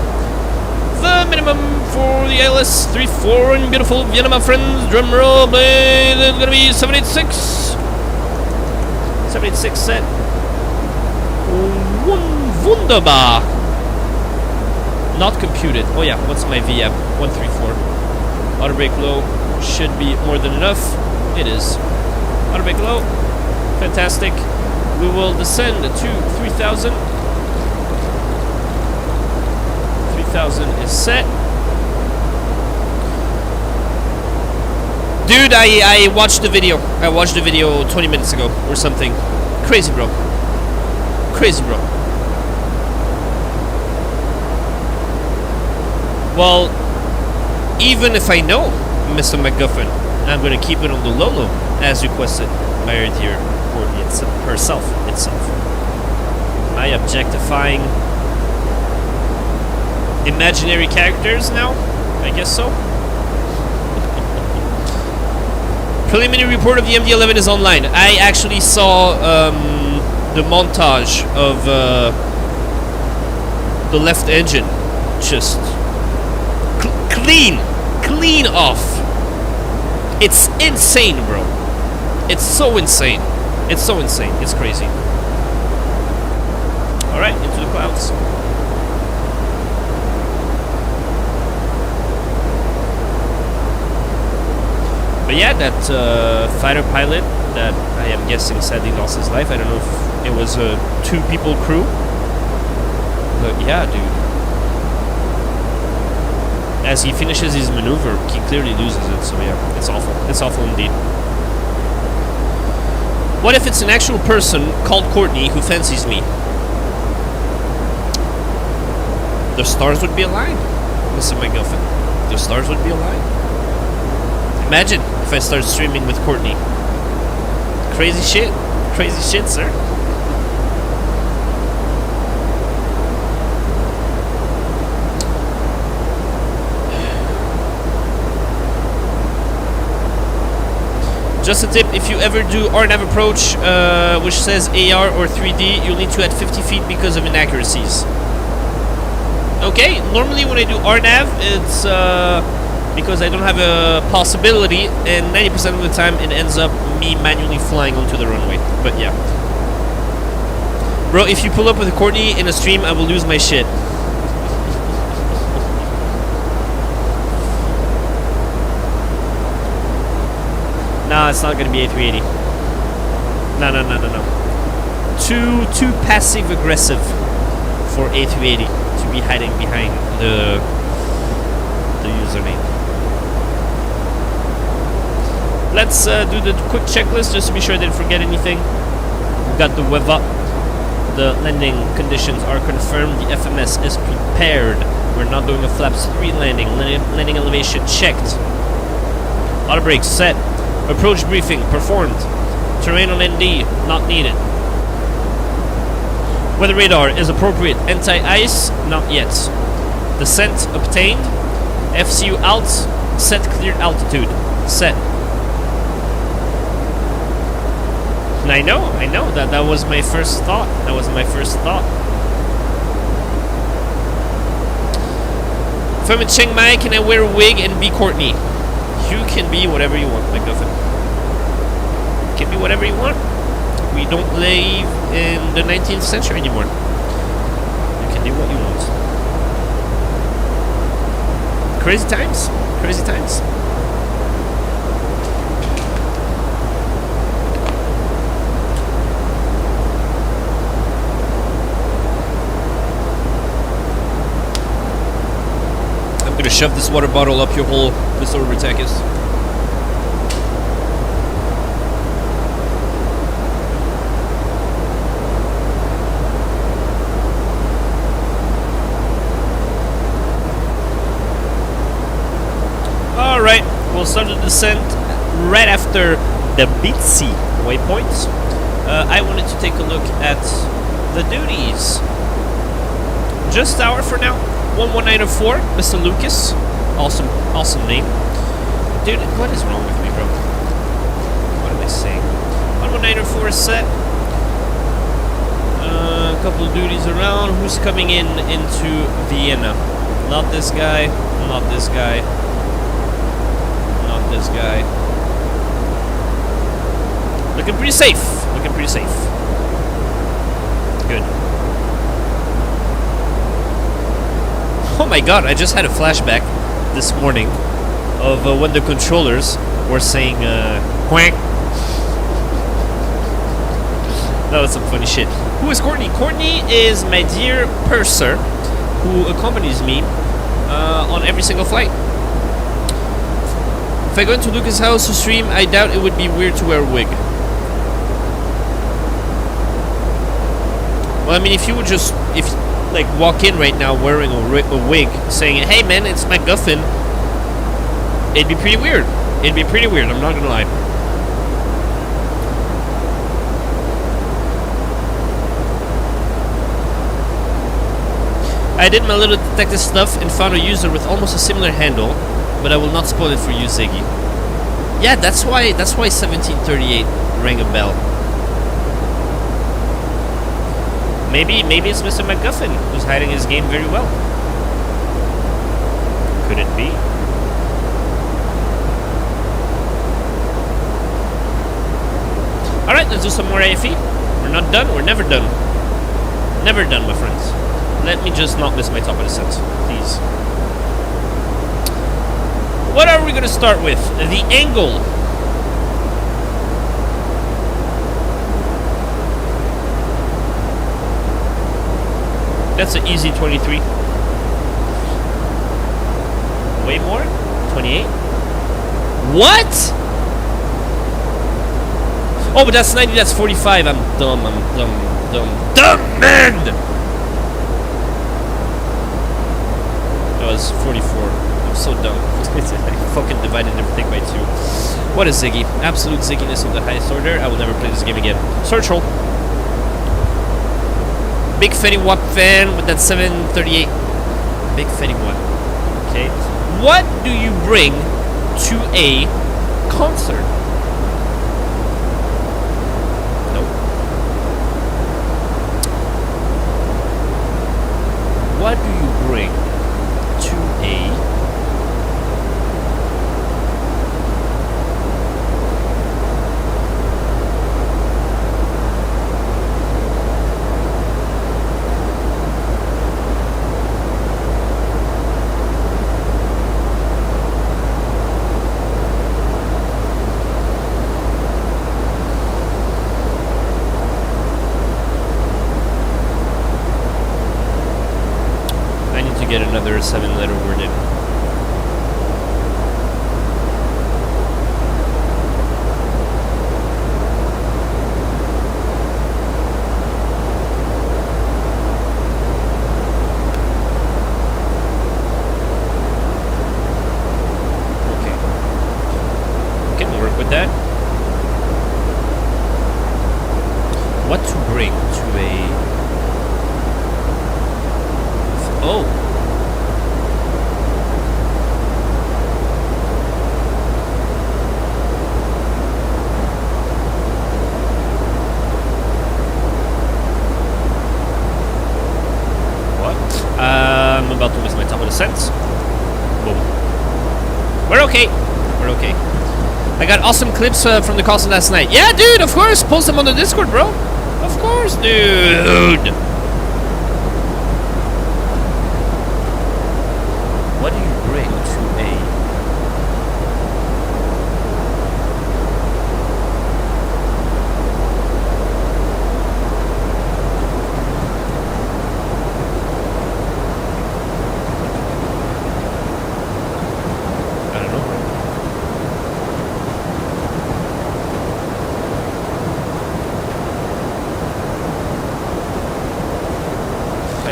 The minimum for the ILS 3-4 in beautiful Vienna, my friends. Drum roll, blade. It's gonna be 786. 786 set. Wunderbar. Not computed. Oh yeah, what's my VM? 134. Auto brake low should be more than enough. It is. Auto brake low. Fantastic. We will descend to 3000. 3000 is set. Dude, I watched the video. I watched the video 20 minutes ago or something. Crazy, bro. Crazy, bro. Well, even if I know Mr. McGuffin, I'm gonna keep it on the low as requested. by our dear Courtney herself. Am I objectifying imaginary characters now? I guess so. Preliminary report of the MD-11 is online. I actually saw the montage of the left engine just clean off. It's insane, bro. It's so insane. It's so insane. It's crazy. Alright, into the clouds. But yeah, that fighter pilot that I am guessing sadly lost his life. I don't know if it was a 2-people crew. But yeah, dude. As he finishes his maneuver, he clearly loses it. So yeah, it's awful. It's awful indeed. What if it's an actual person called Courtney who fancies me? The stars would be aligned, Mr. McGuffin. The stars would be aligned. Imagine if I start streaming with Courtney. Crazy shit. Crazy shit, sir. Just a tip, if you ever do RNAV approach, which says AR or 3D, you'll need to add 50 feet because of inaccuracies. Okay, normally when I do RNAV, it's because I don't have a possibility, and 90% of the time it ends up me manually flying onto the runway. But yeah. Bro, if you pull up with Courtney in a stream, I will lose my shit. No, it's not gonna be A380. No. Too passive aggressive for A380 to be hiding behind the username. Let's do the quick checklist just to be sure I didn't forget anything. We've got the weather. The landing conditions are confirmed. The FMS is prepared. We're not doing a flaps 3 landing. Landing elevation checked. Auto brakes set. Approach briefing performed. Terrain on ND not needed. Weather radar is appropriate. Anti-ice not yet. Descent obtained. FCU out. Set cleared altitude. Set. And I know that was my first thought. If I'm in Chiang Mai, can I wear a wig and be Courtney? You can be whatever you want, McGuffin. You can be whatever you want. We don't live in the 19th century anymore. You can do what you want. Crazy times. Crazy times. I'm gonna shove this water bottle up your hole, Mr. Overtakis. Alright, we'll start the descent right after the Bitsy waypoint. I wanted to take a look at the duties. Just tower for now. 11904, Mr. Lucas. Awesome name. Dude, what is wrong with me, bro? What am I saying? 11904 is set. A couple of duties around. Who's coming into Vienna? Not this guy. Not this guy. Not this guy. Looking pretty safe. Looking pretty safe. Good. Oh my god, I just had a flashback this morning of when the controllers were saying quack. That was some funny shit. Who is Courtney? Courtney is my dear purser who accompanies me on every single flight. If I go into Lucas' house to stream, I doubt it would be weird to wear a wig. Well, I mean, if you would just like walk in right now wearing a wig, saying, "Hey man, it's McGuffin," it'd be pretty weird. It'd be pretty weird. I'm not gonna lie. I did my little detective stuff and found a user with almost a similar handle, but I will not spoil it for you, Ziggy. Yeah, that's why 1738 rang a bell. Maybe it's Mr. MacGuffin who's hiding his game very well. Could it be? Alright, let's do some more AFE. We're not done, we're never done. Never done, my friends. Let me just not miss my top of the set, please. What are we gonna start with? The angle. That's an easy 23. Way more? 28? What? Oh, but that's 90, that's 45. I'm dumb, dumb man! That was 44. I'm so dumb. I fucking divided everything by 2. What a Ziggy. Absolute Zigginess of the highest order. I will never play this game again. Search roll. Big Fetty Wap fan with that 738. Big Fetty Wap. Okay. What do you bring to a concert? Nope. What do you bring to a get another 7-letter word in. Okay. Can work with that. What to bring to a... Oh! I'm about to miss my top of the sets. Boom. We're okay. We're okay. I got awesome clips from the concert last night. Yeah, dude, of course. Post them on the Discord, bro. Of course, dude. What do you bring to a...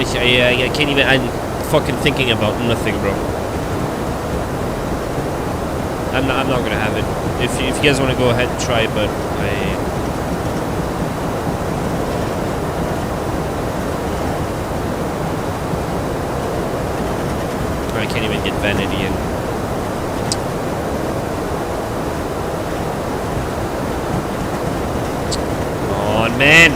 I can't even, I'm fucking thinking about nothing, bro. I'm not gonna have it. If you guys want to go ahead and try, but I can't even get vanity in. Come on, man.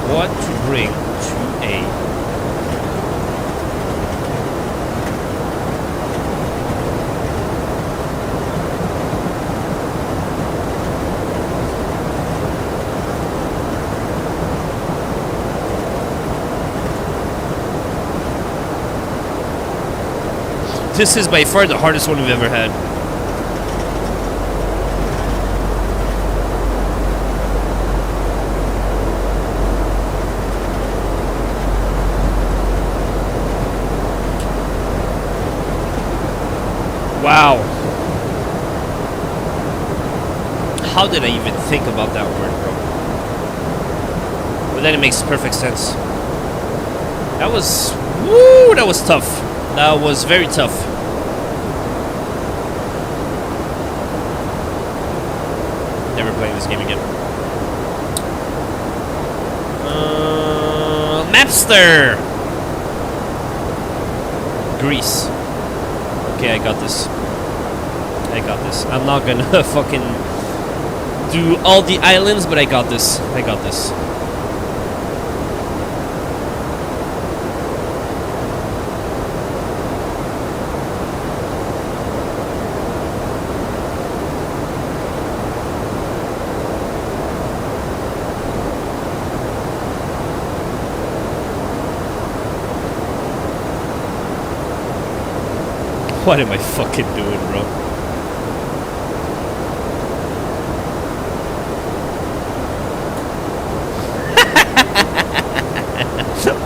What to bring to a... This is by far the hardest one we've ever had. Wow. How did I even think about that word, bro? But then it makes perfect sense. That was... Woo! That was tough. That was very tough. Never playing this game again. Mapster! Greece. Okay, I got this. I got this. I'm not gonna fucking do all the islands, but I got this. I got this. What am I fucking doing, bro?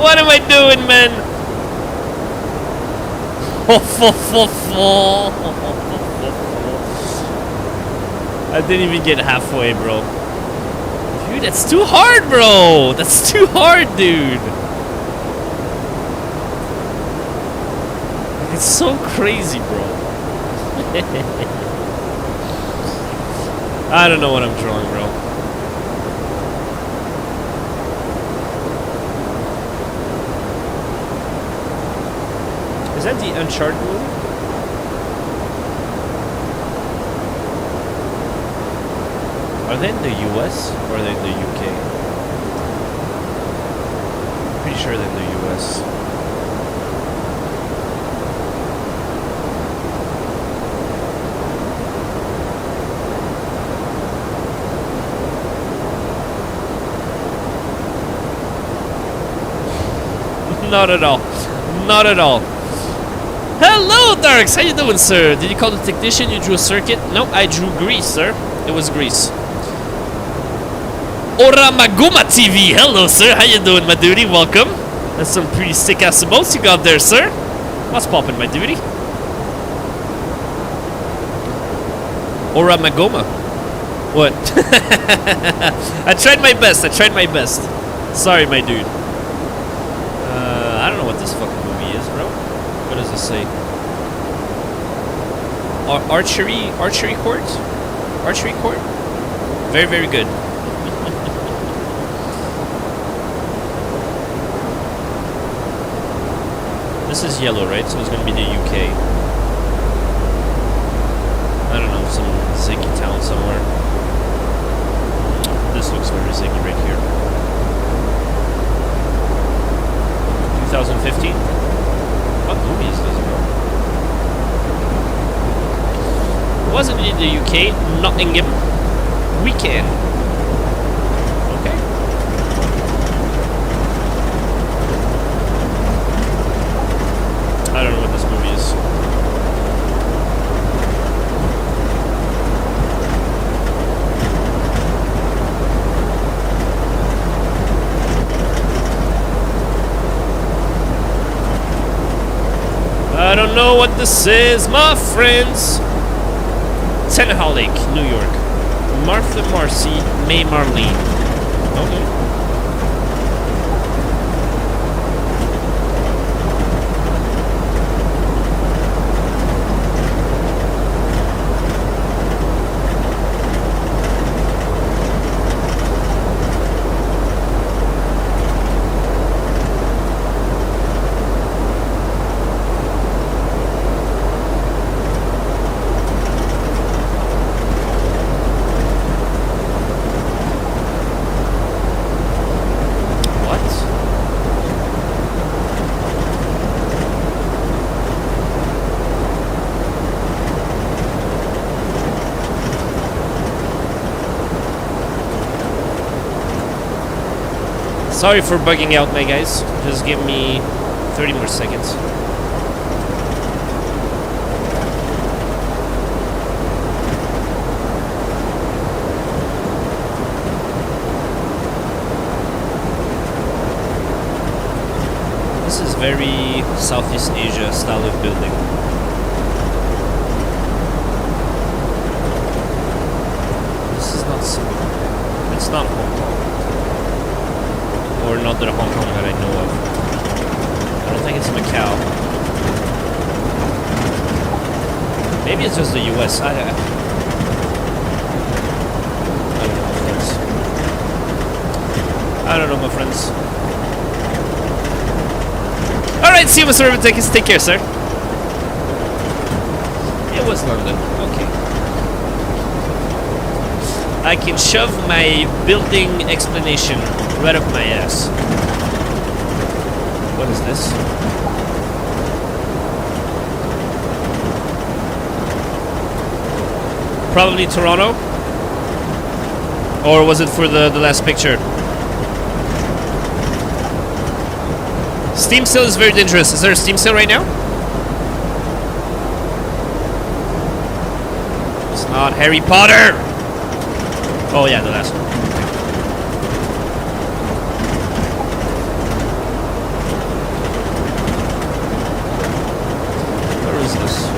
What am I doing, man? I didn't even get halfway, bro. Dude, that's too hard, bro. That's too hard, dude. It's so crazy, bro. I don't know what I'm drawing, bro. Is that the Uncharted movie? Are they in the US or are they in the UK? Pretty sure they're in the US. Not at all. Not at all. Hello, Darks. How you doing, sir? Did you call the technician? You drew a circuit? No, I drew Greece, sir. It was Greece. Ora Maguma TV. Hello, sir. How you doing, my duty? Welcome. That's some pretty sick-ass emotes you got there, sir. What's poppin', my duty? Ora Magoma. What? I tried my best. I tried my best. Sorry, my dude. I don't know what this fucking movie is, bro. What does it say? Archery court? Archery court? Very, very good. This is yellow, right? So it's gonna be the UK. I don't know, some ziggy town somewhere. This looks very ziggy right here. 2015? What movie is this, bro? Wasn't in the UK, Nottingham. Weekend. Okay. I don't know what this movie is. I don't know what this is, my friends. Tennessee, New York. Martha Marcy, May Marlene. Okay. Sorry for bugging out, my guys. Just give me 30 more seconds. This is very Southeast Asia style of building. This is not Singapore. It's not Hong Kong. Or not that Hong Kong that I know of. I don't think it's Macau. Maybe it's just the US. I don't know, my friends. I don't know, my friends. Alright, see you, Mr. Thermaltake. Take care, sir. It was London. Okay. I can shove my building explanation right up my ass. What is this? Probably Toronto? Or was it for the last picture? Steam sale is very dangerous. Is there a Steam sale right now? It's not Harry Potter! Oh yeah, the last one. Where is this?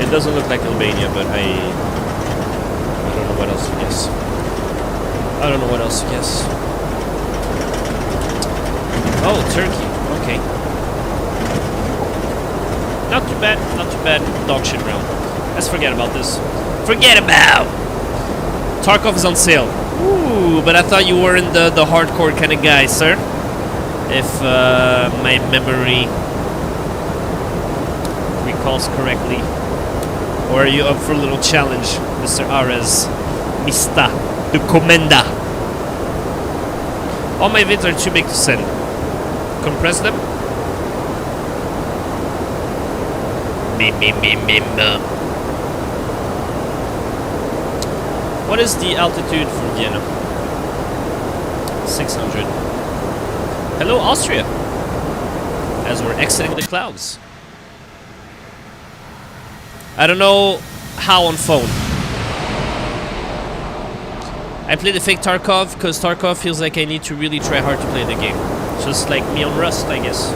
It doesn't look like Albania, but I don't know what else to guess. I don't know what else to guess. Oh, Turkey. Okay. Not too bad. Not too bad. Dog shit round. Let's forget about this. Forget about! Tarkov is on sale. Ooh, but I thought you were in the hardcore kind of guy, sir. If my memory recalls correctly. Or are you up for a little challenge, Mr. Ares? Mista. The Comenda. All my vids are too big to send. Compress them? What is the altitude from Vienna? 600. Hello, Austria. As we're exiting the clouds. I don't know how on phone. I play the fake Tarkov because Tarkov feels like I need to really try hard to play the game. Just like me on Rust, I guess.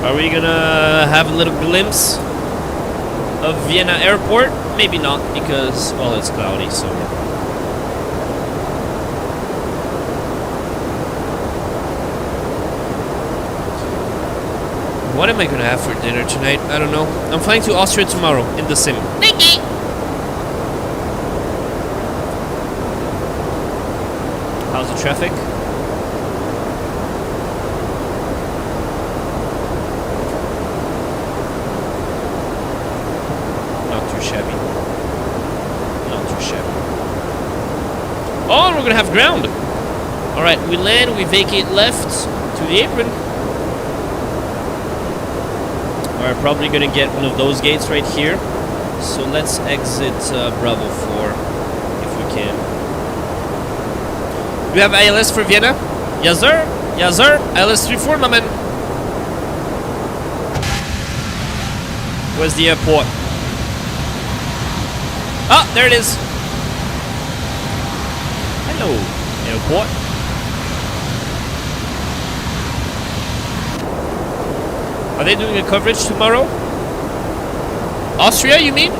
Are we gonna have a little glimpse of Vienna airport? Maybe not, because, well, it's cloudy, so... What am I gonna have for dinner tonight? I don't know. I'm flying to Austria tomorrow, in the sim. How's the traffic? Not too shabby. Not too shabby. Oh, we're gonna have ground! Alright, we land, we vacate left to the apron. We're probably gonna get one of those gates right here. So let's exit Bravo 4 if we can. Do you have ILS for Vienna? Yes, sir. Yes, sir. ILS 34, my man. Where's the airport? Ah, there it is. Hello, airport. Are they doing a coverage tomorrow? Austria, you mean?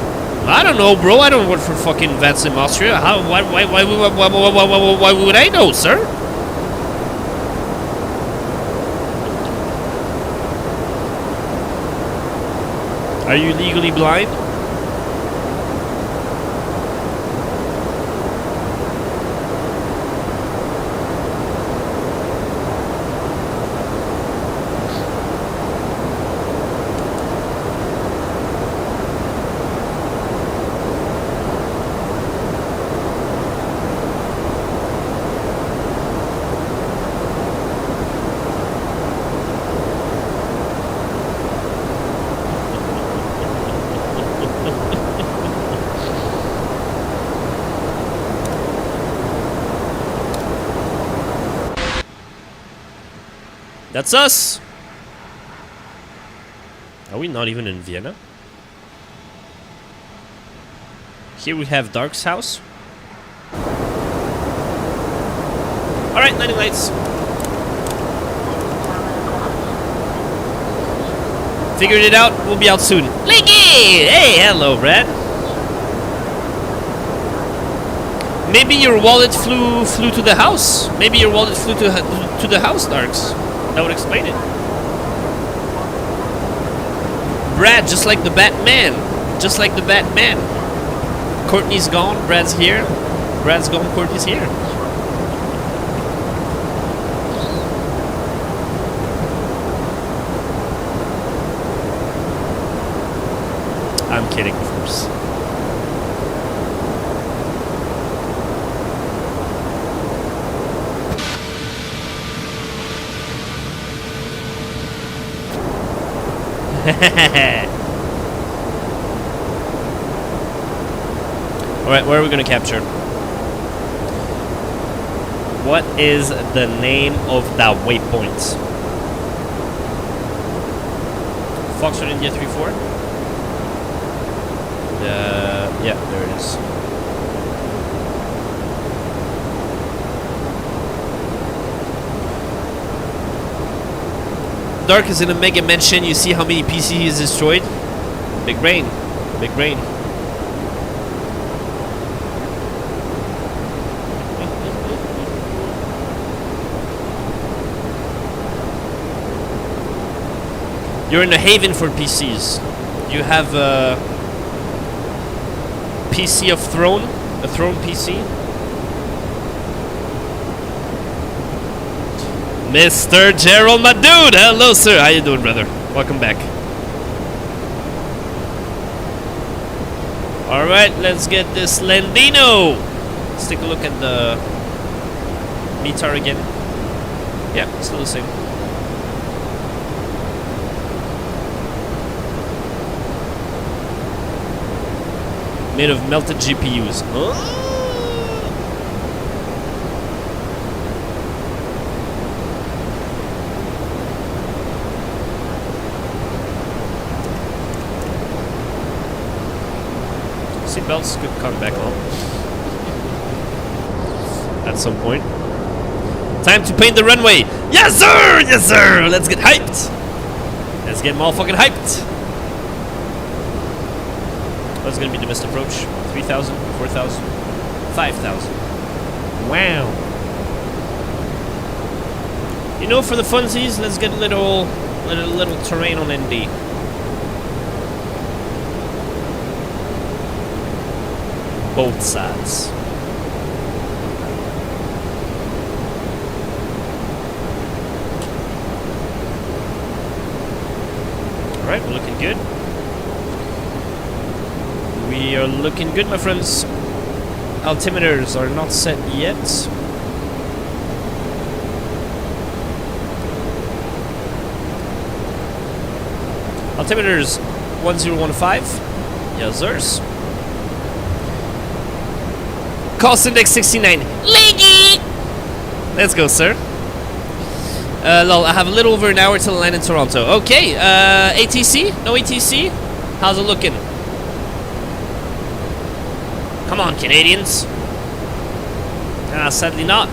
I don't know, bro. I don't work for fucking VATSIM Austria. How? Why would I know, sir? Are you legally blind? That's us! Are we not even in Vienna? Here we have Dark's house. Alright, landing lights. Figured it out, we'll be out soon. Linky! Hey, hello, Brad. Maybe your wallet flew to the house. Maybe your wallet flew to the house, Darks. That would explain it. Brad, just like the Batman. Just like the Batman. Courtney's gone, Brad's here. Brad's gone, Courtney's here. I'm kidding, of course. Alright, where are we going to capture? What is the name of that waypoint? Foxtrot India 34? Yeah, there it is. Dark is in a mega mansion. You see how many PCs he's destroyed? Big brain. Big brain. You're in a haven for PCs. You have a PC of Throne, a Throne PC. Mr. Gerald, my dude! Hello, sir. How you doing, brother? Welcome back. Alright, let's get this Landino. Let's take a look at the METAR again. Yeah, still the same. Made of melted GPUs. Oh. Seatbelts could come back on at some point. Time to paint the runway. Yes, sir! Yes, sir! Let's get hyped. Let's get motherfucking hyped. What's gonna be the best approach? 3,000, 4,000, 5,000. Wow. You know, for the funsies, let's get a little terrain on ND. Both sides. Alright, we're looking good. We are looking good, my friends. Altimeters are not set yet. Altimeters 1015. Yes, sirs. Cost index 69. Leggy! Let's go, sir. Lol, I have a little over an hour till I land in Toronto. Okay, ATC? No ATC? How's it looking? Come on, Canadians. Sadly not.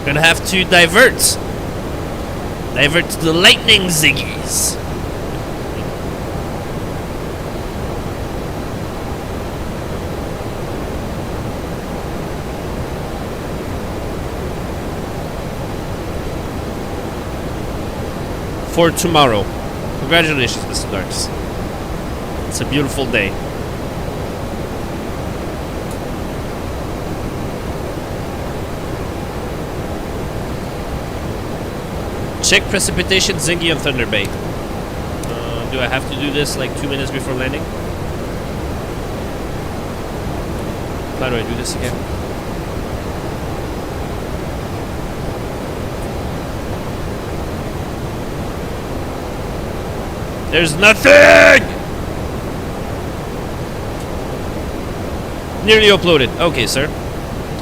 Gonna have to divert. Divert to the lightning ziggies. For tomorrow. Congratulations, Mr. Darks. It's a beautiful day. Check precipitation Zingy on Thunder Bay. Do I have to do this like 2 minutes before landing? How do I do this again? There's nothing! Nearly uploaded. Okay, sir.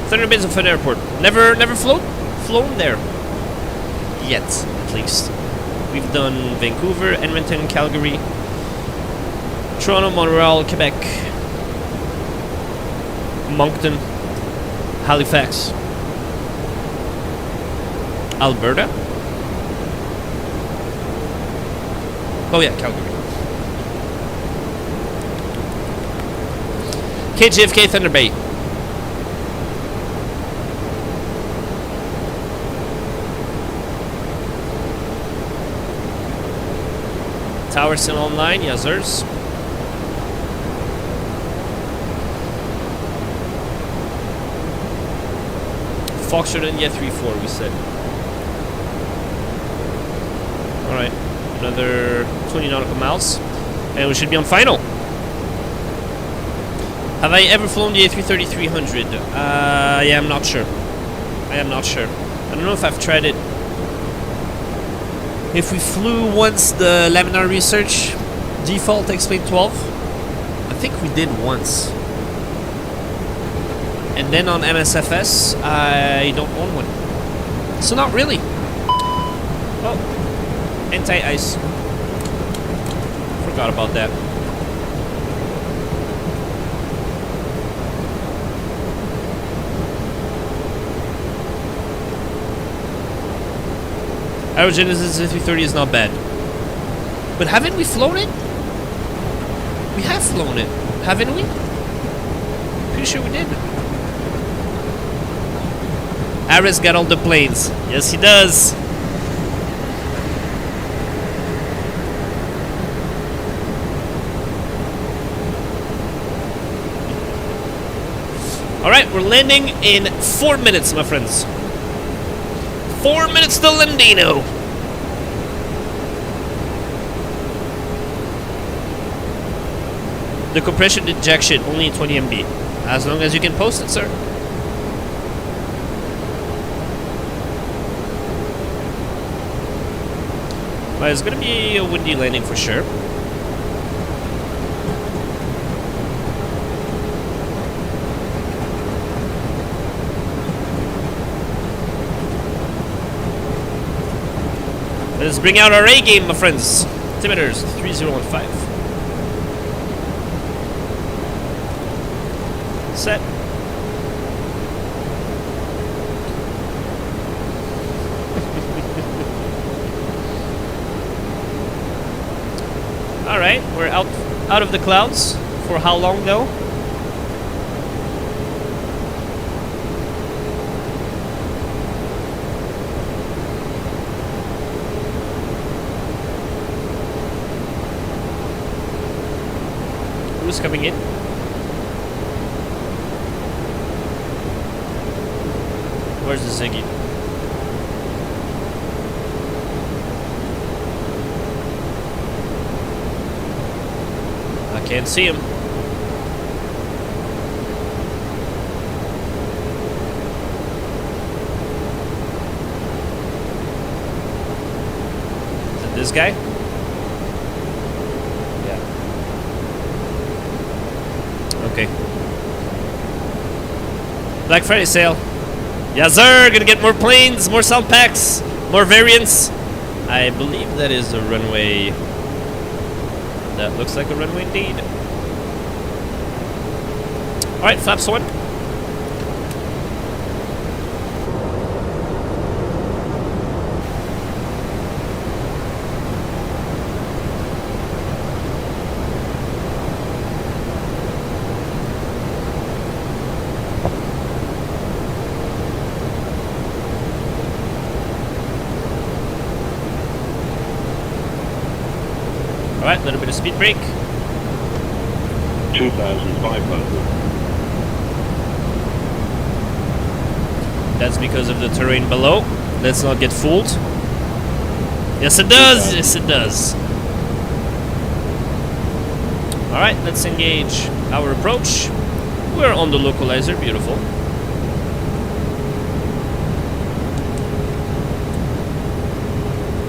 Thunder Bay's a fun airport. Never flown there. Yet, at least. We've done Vancouver, Edmonton, Calgary, Toronto, Montreal, Quebec, Moncton, Halifax, Alberta. Oh yeah, Calgary. KJFK Thunder Bay. Tower still online, yes sirs. Foxtrot India 3-4, we said. Alright, another 20 nautical miles, and we should be on final. Have I ever flown the A330-300? Yeah, I'm not sure. I am not sure. I don't know if I've tried it. If we flew once the laminar research default X-Plane 12, I think we did once. And then on MSFS, I don't own one. So not really. Oh, anti-ice. Forgot about that. Aerogenesis A330 is not bad. But haven't we flown it? We have flown it, haven't we? Pretty sure we did. Aris got all the planes. Yes, he does. Alright, we're landing in 4 minutes, my friends. 4 minutes to Landino. The compression did jack shit, only 20 MB. As long as you can post it, sir. But it's gonna be a windy landing for sure. Let's bring out our A game, my friends. Altimeters 3015. Set. All right, we're out of the clouds. For how long though? Who's coming in? Where's the Ziggy? I can't see him. Is it this guy? Yeah. Okay. Black Friday sale. Yes, sir. Gonna get more planes, more sound packs, more variants. I believe that is a runway. That looks like a runway indeed. Alright, flaps one. Alright, a little bit of speed brake. 2,500. That's because of the terrain below. Let's not get fooled. Yes, it does. Yes, it does. Alright, let's engage our approach. We're on the localizer. Beautiful.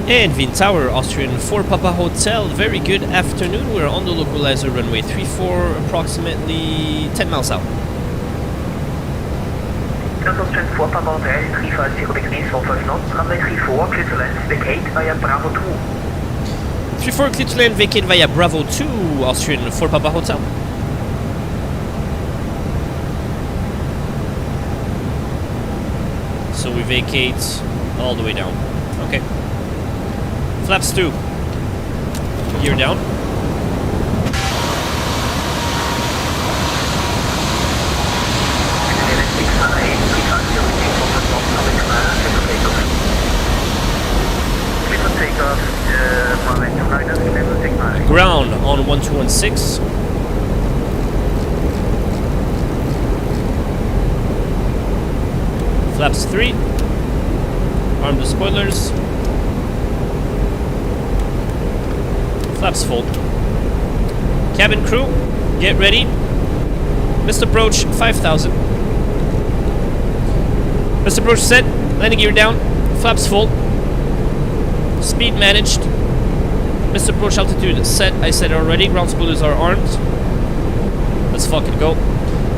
And Vienna Tower, Austrian 4 Papa Hotel. Very good afternoon. We're on the localizer runway 34, approximately 10 miles out. Austrian 4 Papa Hotel, 350 degrees, 45 knots, runway 34, clear to land, vacate via Bravo 2. 34 clear to land, vacate via Bravo 2, Austrian 4 Papa Hotel. So we vacate all the way down. Okay. Flaps 2. Gear down. Take takeoff, runway 29, level 69. Ground on 1216. Flaps 3. Arm the spoilers. Flaps full. Cabin crew, get ready. Missed approach 5000. Missed approach set. Landing gear down. Flaps full. Speed managed. Missed approach altitude set. I said it already. Ground spoilers are armed. Let's fucking go.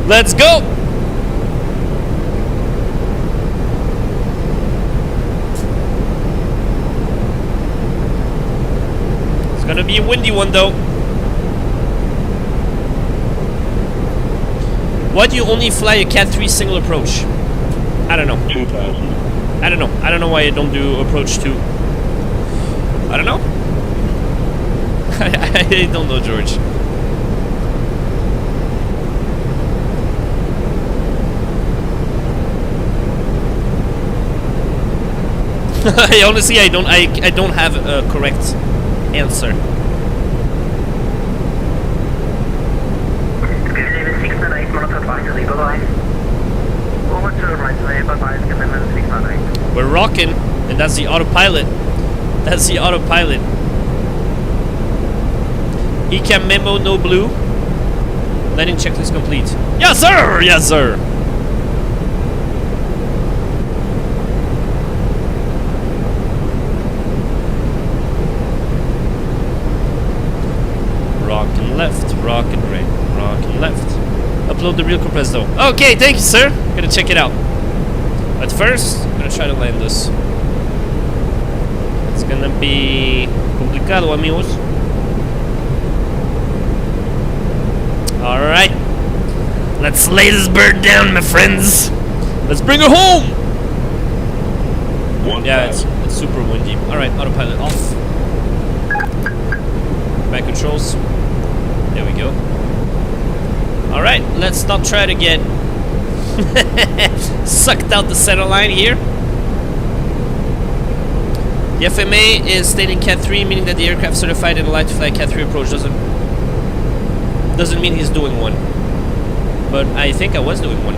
Let's go! It's gonna be a windy one though. Why do you only fly a Cat 3 single approach? I don't know. 2000. I don't know. I don't know why I don't do approach 2. I don't know. I don't know, George. Honestly, I don't have a correct answer. Level 69, monitor advisory, bye-bye. Over to the right way, bye-bye, level 69. We're rocking, and that's the autopilot. That's the autopilot. ECAM memo, no blue. Landing checklist complete. Yes, sir! Yes, sir! Rock and left, rock and right, rock and left. Upload the real compressed though. Okay, thank you, sir. Gonna check it out. But first, I'm gonna try to land this. It's gonna be complicado, amigos. Alright. Let's lay this bird down, my friends. Let's bring her home! Yeah, it's super windy. Alright, autopilot off. Back controls. There we go. Alright, let's not try to get sucked out the center line here. The FMA is stating Cat 3, meaning that the aircraft certified and allowed to fly Cat 3 approach doesn't mean he's doing one. But I think I was doing one.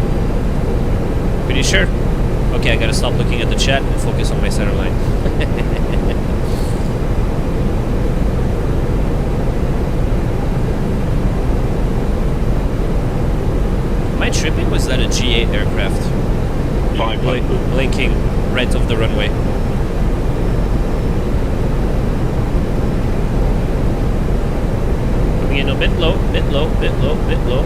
Pretty sure. Okay, I gotta stop looking at the chat and focus on my center line. Am I tripping? Was that a G8 aircraft? 500. Blinking right of the runway. Coming in a bit low, bit low, bit low, bit low.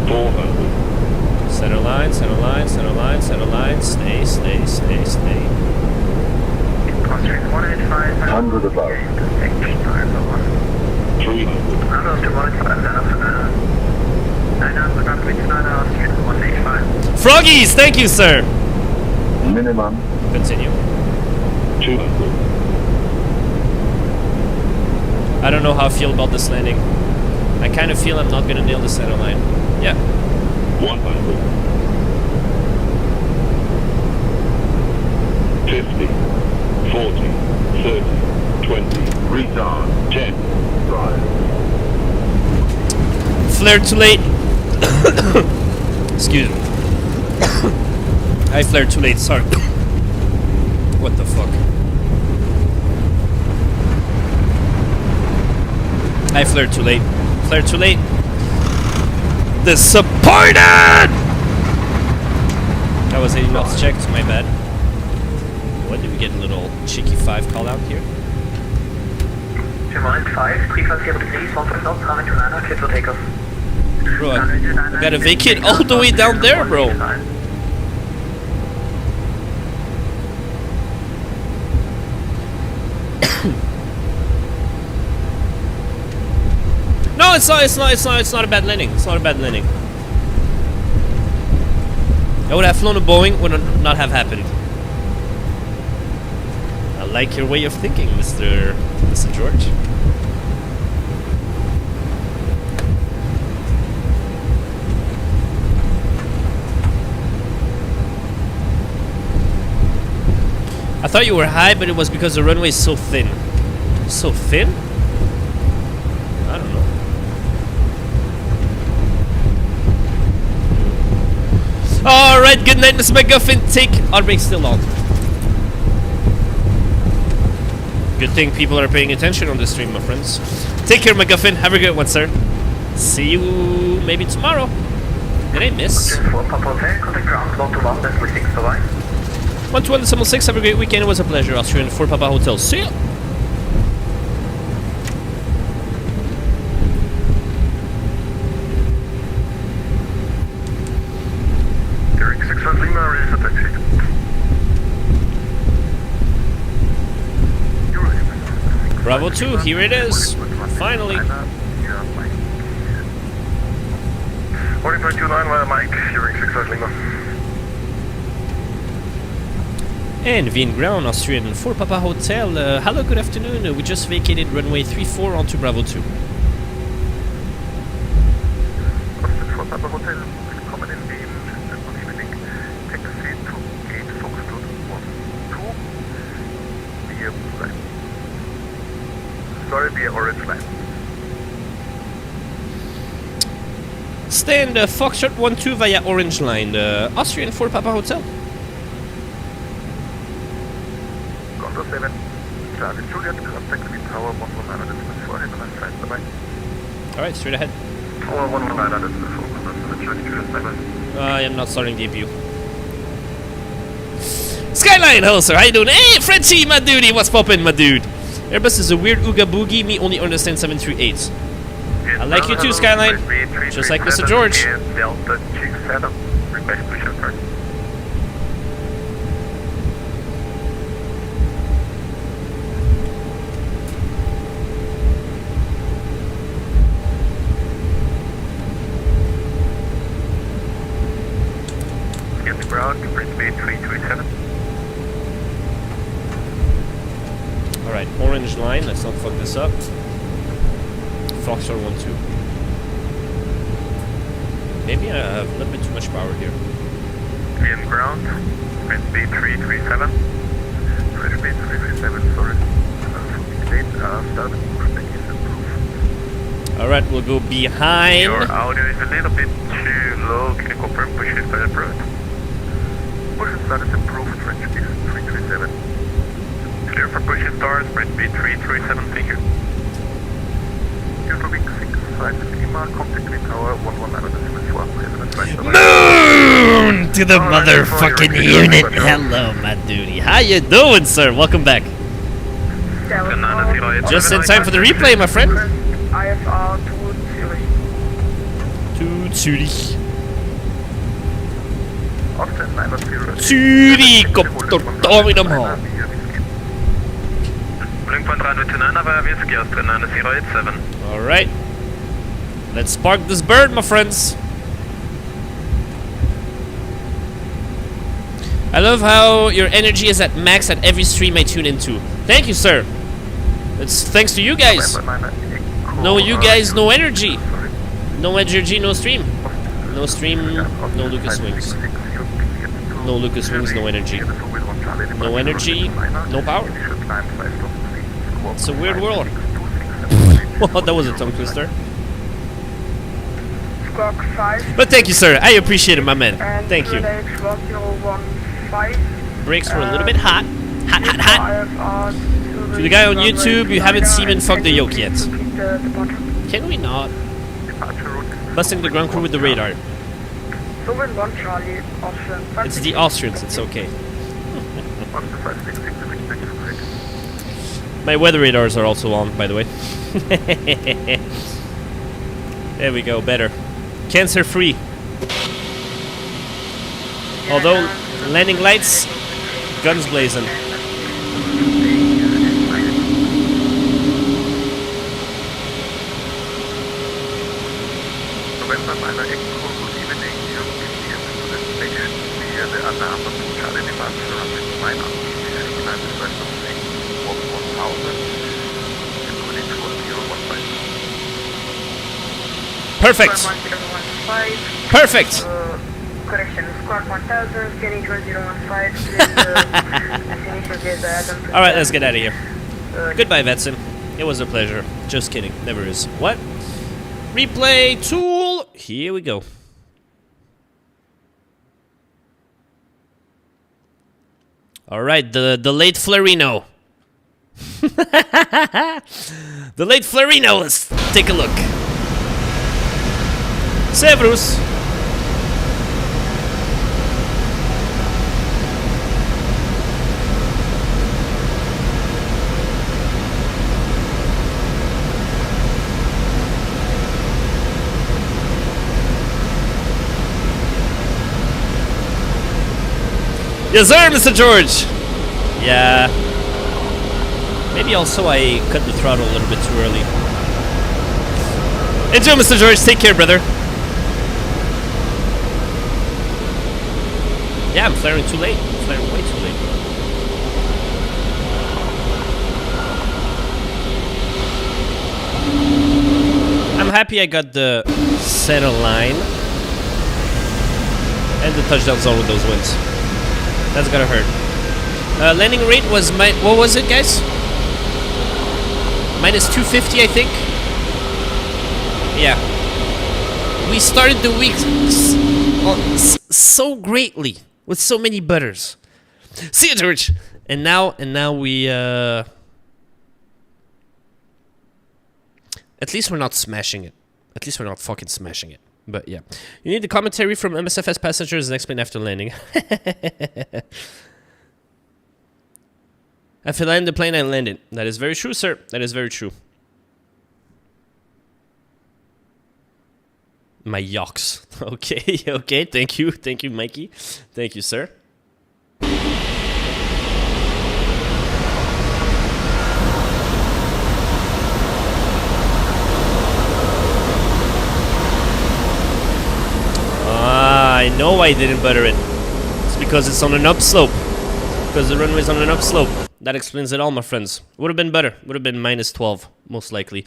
400. Center line, center line, center line, center line. Stay, stay, stay, stay. Corsair 185. 100 above. 300. Froggies, thank you, sir. Minimum. Continue. 200. I don't know how I feel about this landing. I kind of feel I'm not gonna nail the center line. Yeah. 100. 50. 40. 30. 20. Retard. 10. 5. Flare too late. Excuse me. I flared too late, sorry. What the fuck? I flared too late. Flared too late. Disappointed! That was 80 knots checked, my bad. What did we get a little cheeky 5 call out here? 215, 350 degrees, 15 knots, runway 29, clear for takeoff. Bro, I gotta vacate all the way down there, bro. No, it's not a bad landing. It's not a bad landing. I would have flown a Boeing, would not have happened. I like your way of thinking, Mr. George. I thought you were high, but it was because the runway is so thin. So thin? I don't know. Alright, good night, Mr. McGuffin. Take our break still on. Good thing people are paying attention on the stream, my friends. Take care, McGuffin. Have a good one, sir. See you maybe tomorrow. Did I miss? 121.6, have a great weekend. It was a pleasure. Austrian 4 Papa Hotel. See ya! Derek 600 Lima, ready for taxi. Bravo 2, here it is. Finally. 40.29 via Mike, hearing 600 Lima. And Vienna ground, Austrian 4 Papa Hotel. Hello, good afternoon. We just vacated runway 34 onto Bravo 2. Austrian 4 Papa Hotel, willkommen in Wien. Good evening. Taxi to gate Foxtrot 12 via blue line. Sorry, via orange line. Stand Foxtrot 12 via orange line. Austrian 4 Papa Hotel. 7, Charlie Juliet, contact with Tower 119.4, have a nice flight, bye-bye. Alright, straight ahead. Tower 119.4, Charlie Juliet, bye-bye. I am not starting debut. Skyline, hello sir, how you doing? Hey, Frenchie, my dude, what's poppin', my dude? Airbus is a weird ooga boogie, me only understand 738. I like you too, Skyline. Just like Mr. George. Delta G7, request push and turn. Alright, orange line, let's not fuck this up. Foxtrot 12. Maybe I have a little bit too much power here. Vienna ground, wind speed 337. Fresh speed 337, sorry. Start, pushback is improved. Alright, we'll go behind. Your audio is a little bit too low, can you confirm push and start approved? Push and start is improved, French speed 337. Clear for push and start, sprint speed 337, thank you. Moving 65 Lima, contact with tower 119.4, Moon to the motherfucking unit. Hello, my duty. How you doing, sir? Welcome back. Just in time for the replay, my friend. IFR to Zurich. To Zurich. Zurich, Kopter, Dominum Hall. Blink point 329, whiskey, Austrian 9087. Alright. Let's spark this bird, my friends. I love how your energy is at max at every stream I tune into. Thank you, sir. It's thanks to you guys. No you guys, no energy. No energy, no stream. No stream, no Lucas Wings. No Lucas Wings, no energy. No energy, no power. It's a weird world. Oh, that was a tongue twister. But thank you, sir. I appreciate it, my man. Thank you. Brakes were a little bit hot. Hot, hot, hot. To the guy on YouTube, you haven't seen him fuck the yoke yet. Can we not? Busting the ground crew with the radar. It's the Austrians, it's okay. My weather radars are also on, by the way. There we go, better. Cancer free. Although, landing lights, guns blazing. Perfect. Perfect. Correction, Squawk 1000, Kenny 2015, Alright, let's get out of here. Goodbye, Vetsim. It was a pleasure. Just kidding. Never is. What? Replay tool. Here we go. Alright, the late Florino. The late Florino. Let's take a look. Severus. Yes, sir, Mr. George. Yeah. Maybe also I cut the throttle a little bit too early. Enjoy, Mr. George. Take care, brother. Yeah, I'm flaring too late. I'm flaring way too late. I'm happy I got the center line and the touchdown zone with those wins. That's gonna hurt. Landing rate was what was it, guys? Minus 250, I think. Yeah. We started the week so greatly with so many butters. See you, George. And now we. At least we're not smashing it. At least we're not fucking smashing it. But yeah, you need the commentary from MSFS passengers and explain after landing. If I land the plane, I land it. That is very true, sir. That is very true. My yaks. Okay, okay. Thank you, Mikey. Thank you, sir. I know I didn't butter it. It's because it's on an upslope. Because the runway's on an upslope. That explains it all, my friends. Would have been better. Would have been minus 12, most likely.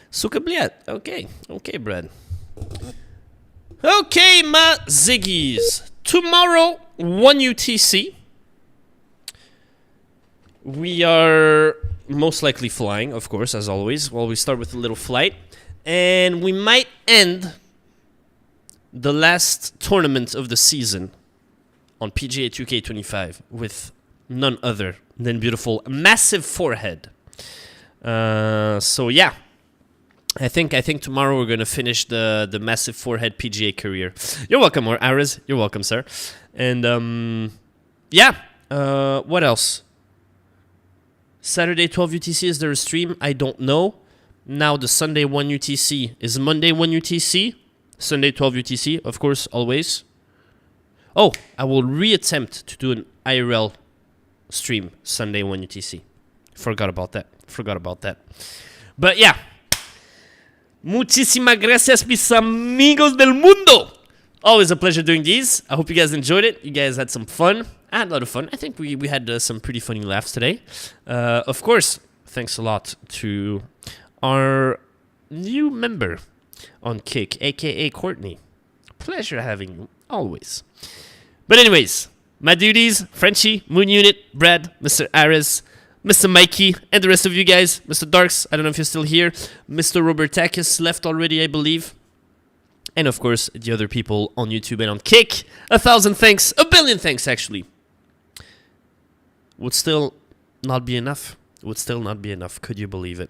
Suka bliat. Okay. Okay, Brad. Okay, my Ziggies. Tomorrow, 1 UTC. We are most likely flying, of course, as always. Well, we start with a little flight. And we might end the last tournament of the season on PGA 2K25 with none other than beautiful Massive Forehead. So yeah, I think tomorrow we're gonna finish the Massive Forehead PGA career. You're welcome, or Aris. You're welcome, sir. And yeah, what else? Saturday 12 UTC, is there a stream? I don't know. Now the Sunday 1 UTC is Monday 1 UTC. Sunday 12 UTC, of course, always. Oh, I will reattempt to do an IRL stream Sunday 1 UTC. Forgot about that. But yeah. Muchísimas gracias, mis amigos del mundo. Always a pleasure doing these. I hope you guys enjoyed it. You guys had some fun. I had a lot of fun. I think we had some pretty funny laughs today. Of course, thanks a lot to our new member on Kick, aka Courtney. Pleasure having you, always. But anyways, my duties, Frenchie, Moon Unit, Brad, Mr. Aris, Mr. Mikey, and the rest of you guys. Mr. Darks, I don't know if you're still here. Mr. Robertakis left already, I believe. And of course, the other people on YouTube and on Kick. 1,000 thanks, 1 billion thanks actually. Would still not be enough. Could you believe it?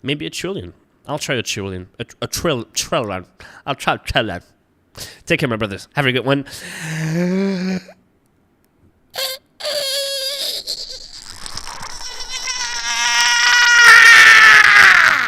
Maybe 1 trillion. I'll try 1 trillion. A trillion. I'll try a trillion. Take care, my brothers. Have a good one.